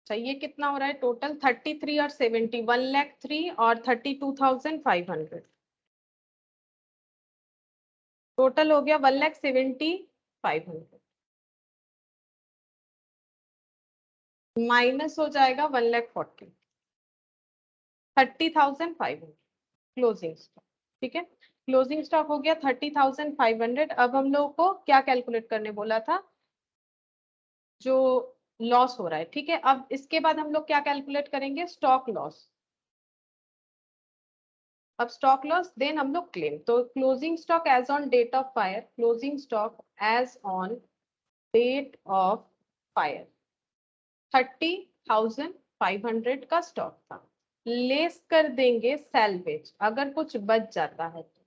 S1: अच्छा, ये कितना हो रहा है टोटल, 33 और 70, 1,03,000 और 32,500, टोटल हो गया 1,70,500, माइनस हो जाएगा 1,40,000, 30,500 क्लोजिंग स्टॉक, ठीक है। क्लोजिंग स्टॉक हो गया 30,500। अब हम लोग को क्या कैलकुलेट करने बोला था, जो लॉस हो रहा है, ठीक है। अब इसके बाद हम लोग क्या कैलकुलेट करेंगे, स्टॉक लॉस। अब स्टॉक लॉस देन हम लोग क्लेम, तो closing stock as on date of fire, closing stock as on date of fire 30,500 का स्टॉक था, लेस कर देंगे सैलवेज अगर कुछ बच जाता है तो।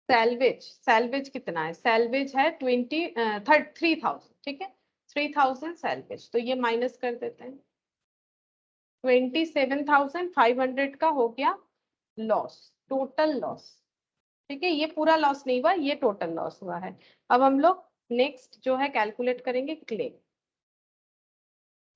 S1: सैलवेज, सैलवेज कितना है, सैलवेज है 3,000, ठीक है, 3,000 सैलवेज, तो ये माइनस कर देते हैं, 27,500 का हो गया लॉस, टोटल लॉस, ठीक है। ये पूरा लॉस नहीं हुआ, ये टोटल लॉस हुआ है। अब हम लोग नेक्स्ट जो है कैलकुलेट करेंगे क्लेम,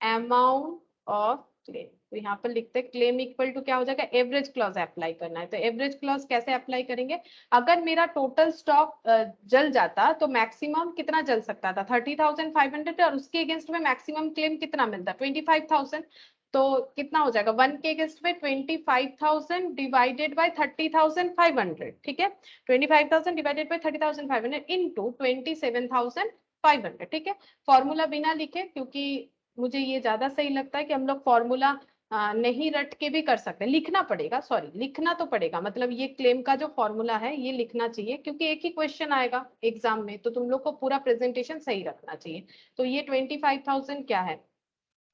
S1: अमाउंट ऑफ क्लेम, तो यहाँ पर लिखते हैं क्लेम इक्वल टू क्या हो जाएगा, एवरेज क्लॉज अप्लाई करना है, तो एवरेज क्लॉज कैसे अप्लाई करेंगे, अगर मेरा टोटल स्टॉक जल जाता तो मैक्सिमम कितना जल सकता था 30,500, और उसके अगेंस्ट में मैक्सिमम क्लेम कितना मिलता 25,000, तो कितना हो जाएगा 1 के अगेंस्ट में 25,000 डिवाइडेड बाय 30,500, ठीक है, 25,000 डिवाइडेड बाय 30,500 इनटू 27,500, ठीक है। फॉर्मूला बिना लिखे, क्योंकि मुझे ये ज्यादा सही लगता है कि हम लोग फॉर्मूला नहीं रट के भी कर सकते हैं, लिखना पड़ेगा, सॉरी लिखना तो पड़ेगा, मतलब ये क्लेम का जो फॉर्मूला है ये लिखना चाहिए, क्योंकि एक ही क्वेश्चन आएगा एग्जाम में, तो तुम लोग को पूरा प्रेजेंटेशन सही रखना चाहिए। तो ये 25,000 क्या है,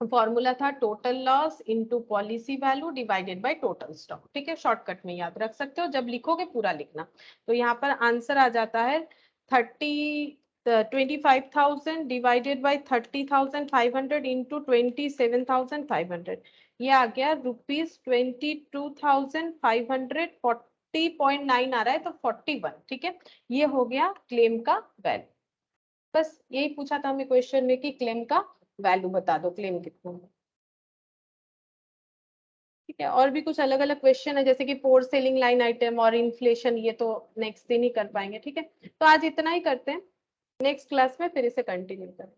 S1: फॉर्मूला था total loss into policy value divided by total stock, ठीक है, शॉर्टकट में याद रख सकते हो, जब लिखोगे पूरा लिखना। तो यहाँ पर आंसर आ जाता है 25,000 डिवाइडेड बाय 30,500 इंटू 27,500, ये आ गया ₹22,500, 40.9 आ रहा है, तो 41, ठीक है, ये हो गया क्लेम का वैल्यू। बस यही पूछा था हमें क्वेश्चन में कि क्लेम का वैल्यू बता दो, क्लेम कितना है, ठीक है। और भी कुछ अलग अलग क्वेश्चन है, जैसे कि पोर सेलिंग लाइन आइटम और इन्फ्लेशन, ये तो नेक्स्ट दिन ही कर पाएंगे, ठीक है। तो आज इतना ही करते हैं, नेक्स्ट क्लास में फिर इसे कंटिन्यू करें।